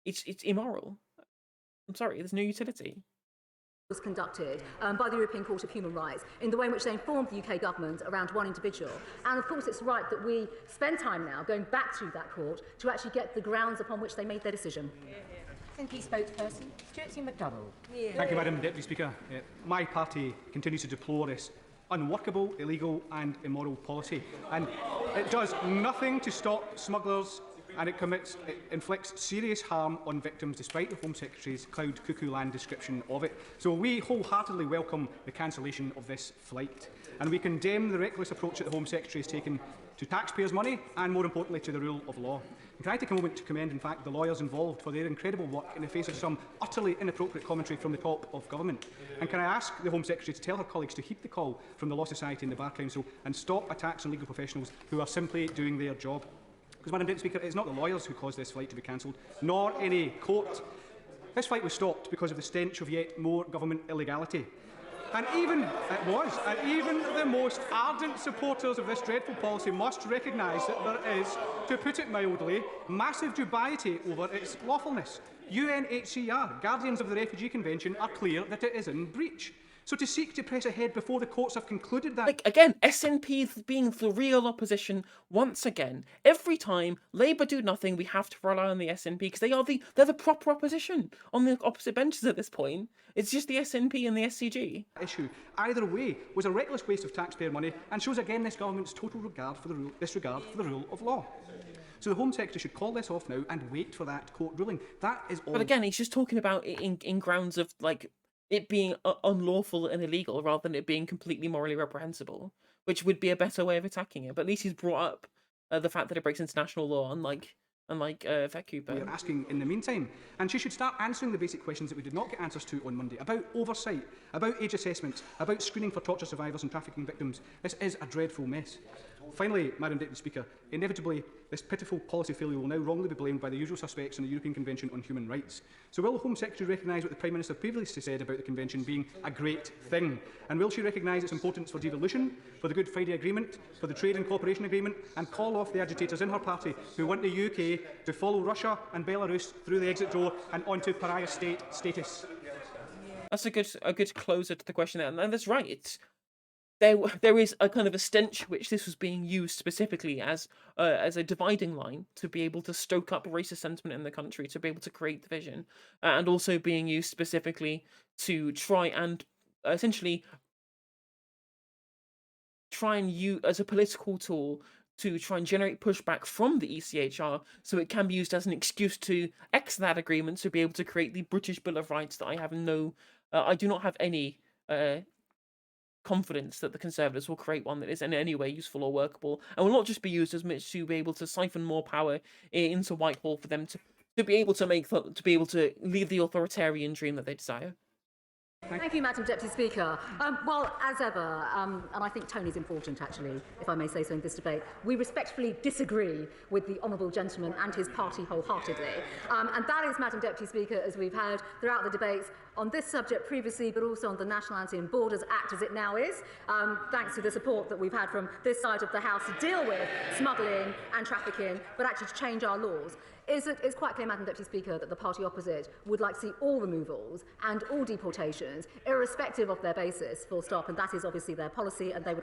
It's immoral. I'm sorry, there's no utility. Was conducted by the European Court of Human Rights in the way in which they informed the UK government around one individual. And of course it's right that we spend time now going back to that court to actually get the grounds upon which they made their decision. SNP spokesperson, Stuart C. McDonald. Thank you, Madam Deputy Speaker. My party continues to deplore this unworkable, illegal and immoral policy, and it does nothing to stop smugglers, and it inflicts serious harm on victims despite the Home Secretary's cloud cuckoo land description of it. So we wholeheartedly welcome the cancellation of this flight, and we condemn the reckless approach that the Home Secretary has taken to taxpayers' money and, more importantly, to the rule of law. And can I take a moment to commend, in fact, the lawyers involved for their incredible work in the face of some utterly inappropriate commentary from the top of government? And can I ask the Home Secretary to tell her colleagues to heed the call from the Law Society and the Bar Council and stop attacks on legal professionals who are simply doing their job? Because, Madam Deputy Speaker, it's not the lawyers who caused this flight to be cancelled, nor any court. This flight was stopped because of the stench of yet more government illegality. And even the most ardent supporters of this dreadful policy must recognise that there is, to put it mildly, massive dubiety over its lawfulness. UNHCR, guardians of the Refugee Convention, are clear that it is in breach. So to seek to press ahead before the courts have concluded that... Like, again, SNP being the real opposition once again. Every time Labour do nothing, we have to rely on the SNP because they're the proper opposition on the opposite benches at this point. It's just the SNP and the SCG. ...issue, either way, was a reckless waste of taxpayer money and shows again this government's total disregard for the rule of law. So the Home Secretary should call this off now and wait for that court ruling. That is all... But again, he's just talking about it in grounds of, like, it being unlawful and illegal rather than it being completely morally reprehensible, which would be a better way of attacking it. But at least he's brought up the fact that it breaks international law, unlike Vet Cooper. We are asking in the meantime. And she should start answering the basic questions that we did not get answers to on Monday, about oversight, about age assessments, about screening for torture survivors and trafficking victims. This is a dreadful mess. Finally, Madam Deputy Speaker, inevitably this pitiful policy failure will now wrongly be blamed by the usual suspects in the European Convention on Human Rights. So will the Home Secretary recognise what the Prime Minister previously said about the Convention being a great thing? And will she recognise its importance for devolution, for the Good Friday Agreement, for the Trade and Cooperation Agreement, and call off the agitators in her party who want the UK to follow Russia and Belarus through the exit door and onto pariah state status? That's a good closer to the question there, and that's right. It's there is a kind of a stench which this was being used specifically as a dividing line to be able to stoke up racist sentiment in the country, to be able to create division, and also being used specifically to try and essentially use as a political tool to try and generate pushback from the ECHR, so it can be used as an excuse to exit that agreement to be able to create the British Bill of Rights that I do not have any confidence that the Conservatives will create one that is in any way useful or workable, and will not just be used as much to be able to siphon more power into Whitehall for them to be able to lead the authoritarian dream that they desire. Thank you, Madam Deputy Speaker. Well, as ever, and I think tone is important, actually, if I may say so in this debate, we respectfully disagree with the honourable gentleman and his party wholeheartedly. And that is, Madam Deputy Speaker, as we've heard throughout the debates, on this subject previously, but also on the Nationality and Borders Act as it now is, thanks to the support that we've had from this side of the House to deal with smuggling and trafficking, but actually to change our laws. It's quite clear, Madam Deputy Speaker, that the party opposite would like to see all removals and all deportations, irrespective of their basis, full stop, and that is obviously their policy, and they would...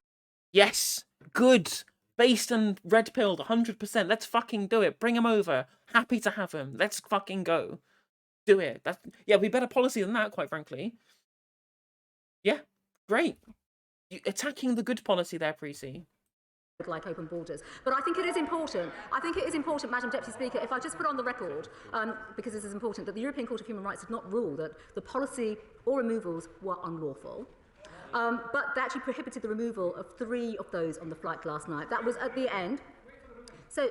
Yes, good. Based and red-pilled, 100%. Let's fucking do it. Bring him over. Happy to have him. Let's fucking go. Do it. Yeah, we better policy than that, quite frankly. Yeah, great. Attacking the good policy there, Precy. Would like open borders. But I think it is important, Madam Deputy Speaker, if I just put on the record, because this is important, that the European Court of Human Rights did not rule that the policy or removals were unlawful. But they actually prohibited the removal of 3 of those on the flight last night. That was at the end. So,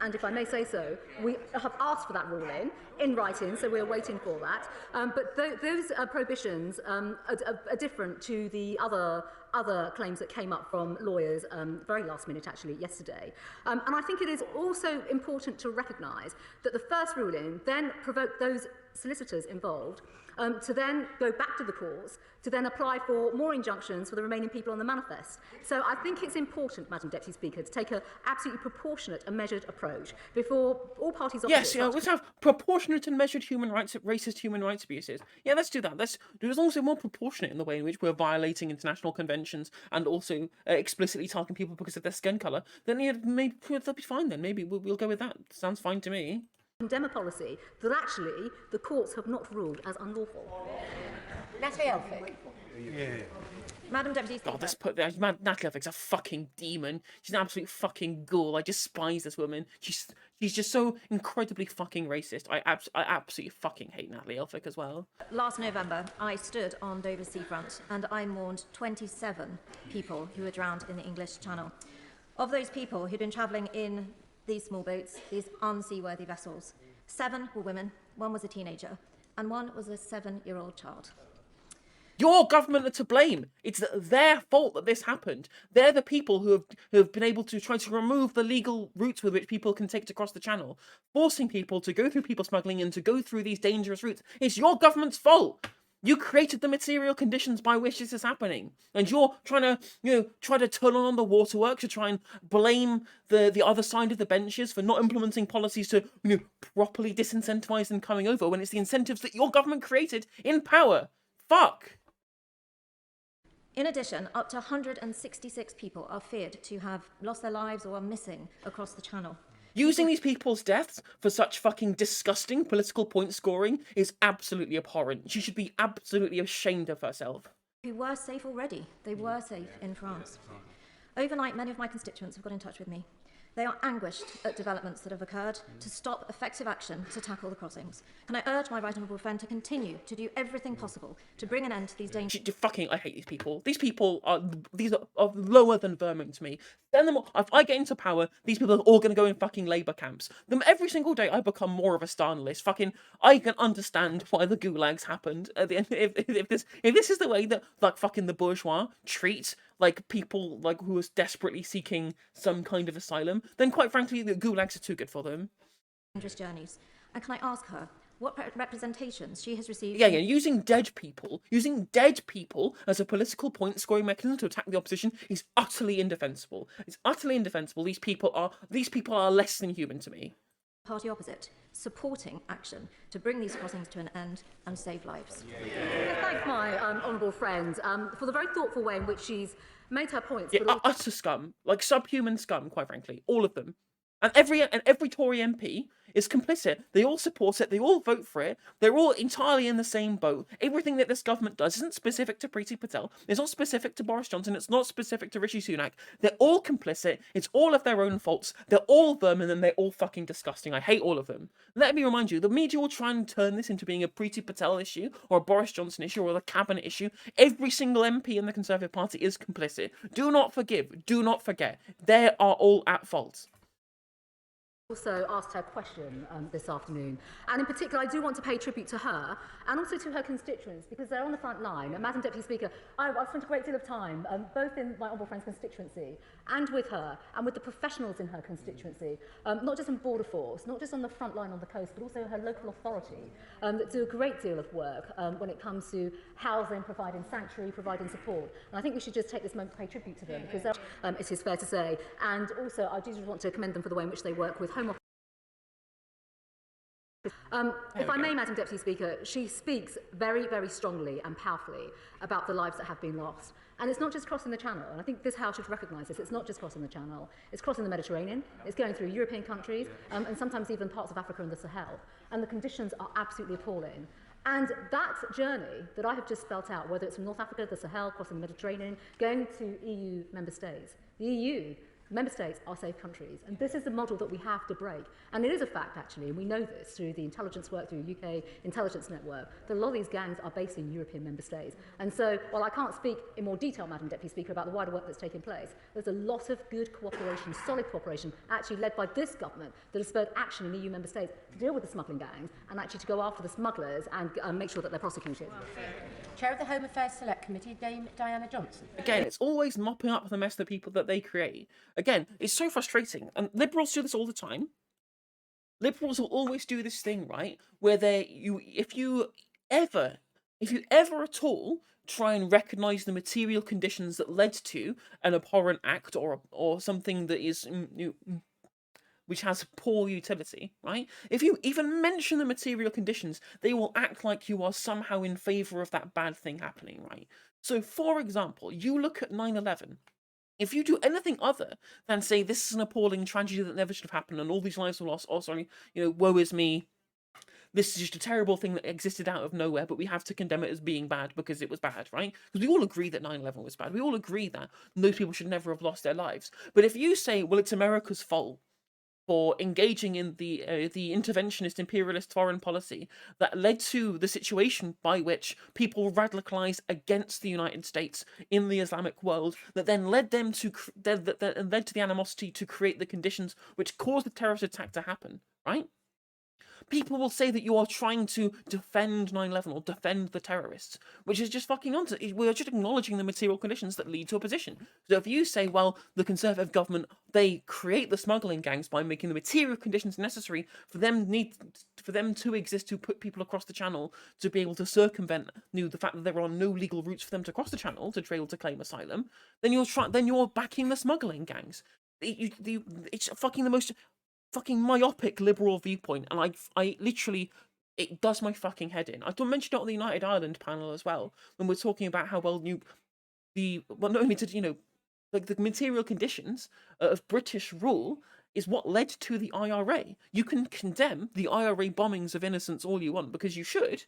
and if I may say so, we have asked for that ruling in writing, so we're waiting for that. But those prohibitions are different to the other claims that came up from lawyers very last minute, actually, yesterday. And I think it is also important to recognise that the first ruling then provoked those solicitors involved to then go back to the courts, to then apply for more injunctions for the remaining people on the manifest. So I think it's important, Madam Deputy Speaker, to take an absolutely proportionate and measured approach before all parties... Yes, let's have proportionate and measured racist human rights abuses. Yeah, let's do that. There's also more proportionate in the way in which we're violating international conventions and also explicitly targeting people because of their skin colour. Then yeah, maybe that'll be fine then. Maybe we'll go with that. Sounds fine to me. Condemn a policy that actually the courts have not ruled as unlawful. Natalie Elphick. Yeah. Madam Deputy Speaker. God, Natalie Elphick's a fucking demon. She's an absolute fucking ghoul. I despise this woman. She's just so incredibly fucking racist. I absolutely fucking hate Natalie Elphick as well. Last November, I stood on Dover's seafront and I mourned 27 people who were drowned in the English Channel. Of those people who'd been travelling in these small boats, these unseaworthy vessels, 7 were women, 1 was a teenager, and 1 was a 7-year-old child. Your government are to blame. It's their fault that this happened. They're the people who have been able to try to remove the legal routes with which people can take to cross the channel, forcing people to go through people smuggling and to go through these dangerous routes. It's your government's fault. You created the material conditions by which this is happening, and you're trying to turn on the waterworks to try and blame the other side of the benches for not implementing policies to properly disincentivize them coming over when it's the incentives that your government created in power. Fuck. In addition, up to 166 people are feared to have lost their lives or are missing across the channel. Using these people's deaths for such fucking disgusting political point scoring is absolutely abhorrent. She should be absolutely ashamed of herself. Who were safe already. They were safe in France. Overnight, many of my constituents have got in touch with me. They are anguished at developments that have occurred to stop effective action to tackle the crossings. Can I urge my right honourable friend to continue to do everything possible to bring an end to these dangers? I hate these people. These are lower than vermin to me. Send them all. If I get into power, these people are all going to go in fucking labour camps. Every single day I become more of a Stalinist. I can understand why the gulags happened at the end. If this is the way that fucking the bourgeois treat people who are desperately seeking some kind of asylum, then quite frankly the gulags are too good for them. Dangerous journeys. And can I ask her what representations she has received? Yeah, using dead people as a political point scoring mechanism to attack the opposition is utterly indefensible. It's utterly indefensible. These people are less than human to me. Party opposite, supporting action to bring these crossings to an end and save lives. I thank my honourable friend for the very thoughtful way in which she's made her points. Yeah, utter scum, subhuman scum, quite frankly, all of them. And every Tory MP is complicit. They all support it. They all vote for it. They're all entirely in the same boat. Everything that this government does isn't specific to Priti Patel. It's not specific to Boris Johnson. It's not specific to Rishi Sunak. They're all complicit. It's all of their own faults. They're all vermin and they're all fucking disgusting. I hate all of them. Let me remind you, the media will try and turn this into being a Priti Patel issue or a Boris Johnson issue or a cabinet issue. Every single MP in the Conservative Party is complicit. Do not forgive. Do not forget. They are all at fault. Also asked her a question this afternoon, and in particular I do want to pay tribute to her and also to her constituents, because they're on the front line. And Madam Deputy Speaker, I've spent a great deal of time both in my honourable friend's constituency and with her and with the professionals in her constituency, not just in border force, not just on the front line on the coast, but also her local authority, that do a great deal of work when it comes to housing, providing sanctuary, providing support. And I think we should just take this moment to pay tribute to them, because it is fair to say. And also I do just want to commend them for the way in which they work with Home Office. If I may, Madam Deputy Speaker, she speaks very, very strongly and powerfully about the lives that have been lost. And it's not just crossing the Channel, and I think this House should recognise this. It's not just crossing the Channel, it's crossing the Mediterranean, it's going through European countries, and sometimes even parts of Africa and the Sahel. And the conditions are absolutely appalling. And that journey that I have just spelt out, whether it's from North Africa, the Sahel, crossing the Mediterranean, going to EU member states, the EU member states are safe countries, and this is the model that we have to break. And it is a fact, actually, and we know this through the intelligence work, through UK intelligence network, that a lot of these gangs are based in European member states. And so, while I can't speak in more detail, Madam Deputy Speaker, about the wider work that's taking place, there's a lot of good cooperation, solid cooperation, actually led by this government, that has spurred action in EU member states to deal with the smuggling gangs and actually to go after the smugglers and make sure that they're prosecuted. Chair of the Home Affairs Select Committee, Dame Diana Johnson. Again, it's always mopping up the mess of the people that they create. Again, it's so frustrating. And Liberals do this all the time. Liberals will always do this thing, right? Where if you ever at all try and recognise the material conditions that led to an abhorrent act or something that is which has poor utility, right? If you even mention the material conditions, they will act like you are somehow in favour of that bad thing happening, right? So, for example, you look at 9/11. If you do anything other than say this is an appalling tragedy that never should have happened and all these lives were lost, woe is me, this is just a terrible thing that existed out of nowhere, but we have to condemn it as being bad because it was bad, right? Because we all agree that 9/11 was bad. We all agree that those people should never have lost their lives. But if you say, well, it's America's fault for engaging in the interventionist imperialist foreign policy that led to the situation by which people radicalized against the United States in the Islamic world, that then led them to that led to the animosity to create the conditions which caused the terrorist attack to happen, right? People will say that you are trying to defend 9/11 or defend the terrorists, which is just fucking nonsense. We are just acknowledging the material conditions that lead to a position. So if you say, well, the Conservative government, they create the smuggling gangs by making the material conditions necessary for them to exist, to put people across the Channel, to be able to circumvent the fact that there are no legal routes for them to cross the Channel to be able to claim asylum, then you're backing the smuggling gangs. It's fucking the most fucking myopic liberal viewpoint, and I literally, it does my fucking head in. I mentioned it on the United Ireland panel as well, when we're talking about how not only did the material conditions of British rule is what led to the IRA. You can condemn the IRA bombings of innocents all you want, because you should,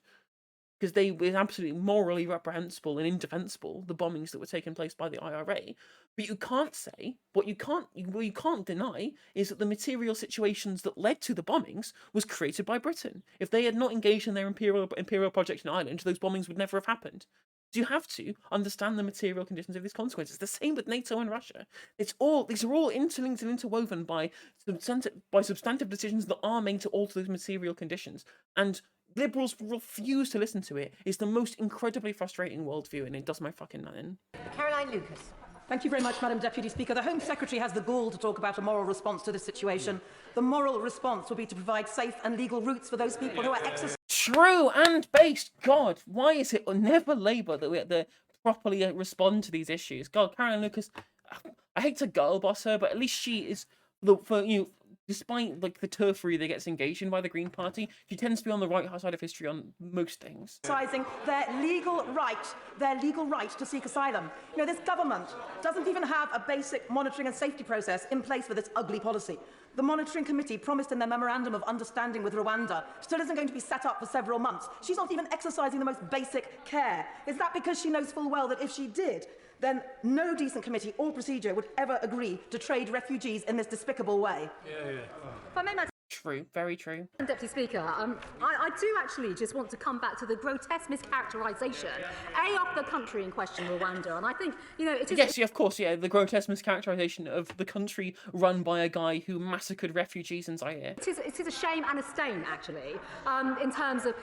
because they were absolutely morally reprehensible and indefensible, the bombings that were taking place by the IRA. But you can't say, what you can't deny is that the material situations that led to the bombings was created by Britain. If they had not engaged in their imperial project in Ireland, those bombings would never have happened. So you have to understand the material conditions of these consequences. The same with NATO and Russia. These are all interlinked and interwoven by substantive decisions that are made to alter those material conditions. And Liberals refuse to listen to it. It's the most incredibly frustrating worldview, and it does my fucking nut in. Caroline Lucas. Thank you very much, Madam Deputy Speaker. The Home Secretary has the gall to talk about a moral response to this situation. The moral response will be to provide safe and legal routes for those people who are exercising... True and based. God, why is it never Labour that we have to properly respond to these issues? God, Caroline Lucas, I hate to girl boss her, but at least she is, despite the turfery that gets engaged in by the Green Party, she tends to be on the right side of history on most things. Exercising their legal right to seek asylum. This government doesn't even have a basic monitoring and safety process in place for this ugly policy. The monitoring committee promised in their memorandum of understanding with Rwanda still isn't going to be set up for several months. She's not even exercising the most basic care. Is that because she knows full well that if she did, then no decent committee or procedure would ever agree to trade refugees in this despicable way? If I may, Madam True, very true. Deputy Speaker, I do actually just want to come back to the grotesque mischaracterisation, of the country in question, Rwanda, and I think, you know, it is... Yes, yeah, of course, yeah, the grotesque mischaracterisation of the country run by a guy who massacred refugees in Zaire. It is a shame and a stain, actually, in terms of,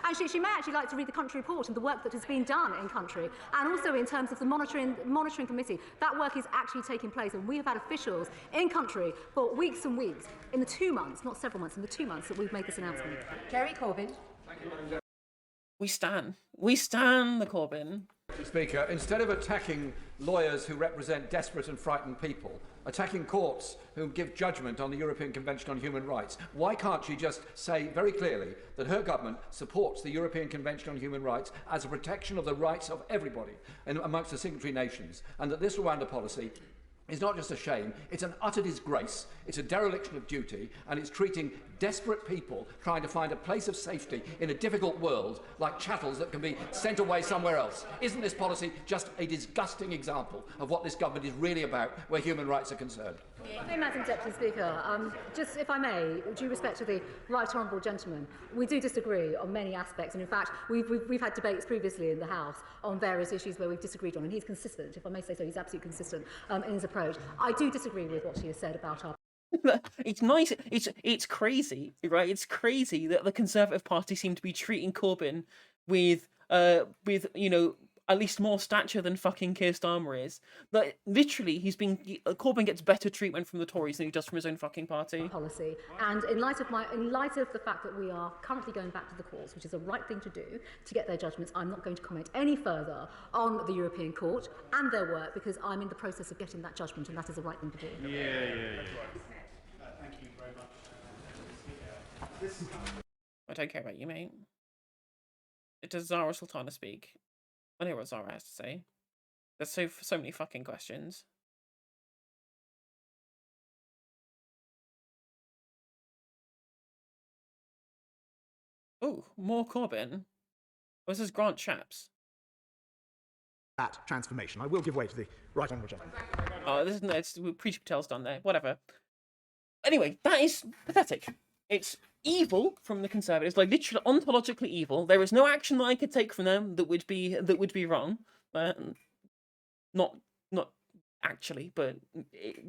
actually, she may actually like to read the country report and the work that has been done in country, and also in terms of the monitoring committee. That work is actually taking place, and we have had officials in country for weeks and weeks, in the 2 months, not several months, in the 2 months that we've made this announcement. Jerry Corbyn. We stan the Corbyn. Speaker, instead of attacking lawyers who represent desperate and frightened people, attacking courts who give judgment on the European Convention on Human Rights, why can't she just say very clearly that her government supports the European Convention on Human Rights as a protection of the rights of everybody amongst the signatory nations, and that this Rwanda policy is not just a shame, it's an utter disgrace, it's a dereliction of duty, and it's treating desperate people trying to find a place of safety in a difficult world like chattels that can be sent away somewhere else. Isn't this policy just a disgusting example of what this government is really about where human rights are concerned? Madam Deputy Speaker, just if I may, due respect to the right honourable gentleman, we do disagree on many aspects, and in fact we've had debates previously in the House on various issues where we've disagreed on, and he's consistent, if I may say so, he's absolutely consistent in his approach. I do disagree with what she has said about our... It's nice, it's crazy, right? It's crazy that the Conservative Party seem to be treating Corbyn with you know, at least more stature than fucking Keir Starmer is. That literally, Corbyn gets better treatment from the Tories than he does from his own fucking party. Policy, and in light of the fact that we are currently going back to the courts, which is the right thing to do to get their judgments, I'm not going to comment any further on the European Court and their work because I'm in the process of getting that judgment, and that is the right thing to do. Thank you very much. I don't care about you, mate. Does Zara Sultana speak? I know what Zara has to say. There's so many fucking questions. Oh, more Corbyn. Or is this Grant Shapps? That transformation. I will give way to the right honourable gentleman. Oh, this isn't. It's Preacher Patel's done there. Whatever. Anyway, that is pathetic. It's evil from the Conservatives, like literally ontologically evil. There is no action that I could take from them that would be wrong. Not actually, but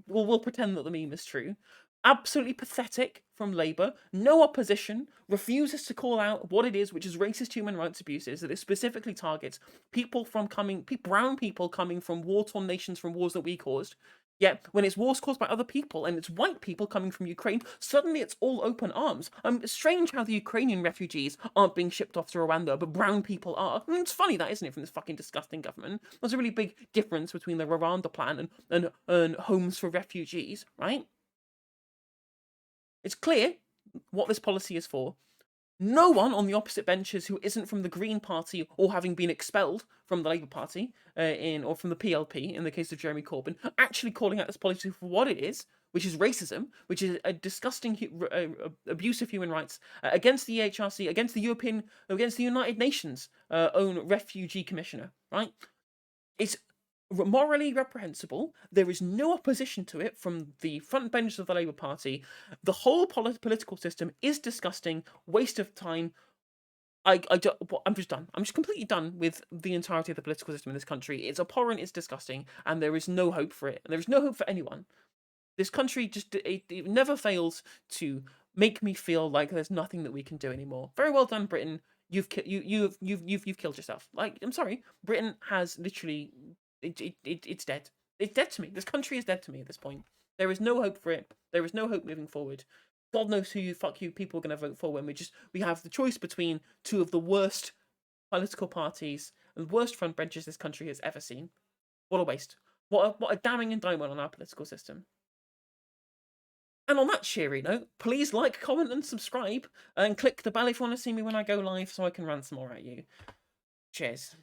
we'll pretend that the meme is true. Absolutely pathetic from Labour. No opposition. Refuses to call out what it is, which is racist human rights abuses. That it specifically targets brown people coming from war-torn nations from wars that we caused. Yet, when it's wars caused by other people and it's white people coming from Ukraine, suddenly it's all open arms. It's strange how the Ukrainian refugees aren't being shipped off to Rwanda, but brown people are. It's funny that, isn't it, from this fucking disgusting government? There's a really big difference between the Rwanda plan and homes for refugees, right? It's clear what this policy is for. No one on the opposite benches who isn't from the Green Party or having been expelled from the Labour Party or from the PLP, in the case of Jeremy Corbyn, are actually calling out this policy for what it is, which is racism, which is a disgusting abuse of human rights against the EHRC, against the United Nations own refugee commissioner, right? It's morally reprehensible. There is no opposition to it from the front benches of the Labour Party. The whole political system is disgusting, waste of time. I'm just done. I'm just completely done with the entirety of the political system in this country. It's abhorrent, it's disgusting, and there is no hope for it. And there is no hope for anyone. This country it never fails to make me feel like there's nothing that we can do anymore. Very well done, Britain. You've killed yourself. Like, I'm sorry, Britain has literally. It's dead. It's dead to me. This country is dead to me at this point. There is no hope for it. There is no hope moving forward. God knows who people are going to vote for when we have the choice between two of the worst political parties and the worst front benches this country has ever seen. What a waste. What a damning indictment on our political system. And on that cheery note, please like, comment, and subscribe, and click the bell if you want to see me when I go live so I can rant some more at you. Cheers.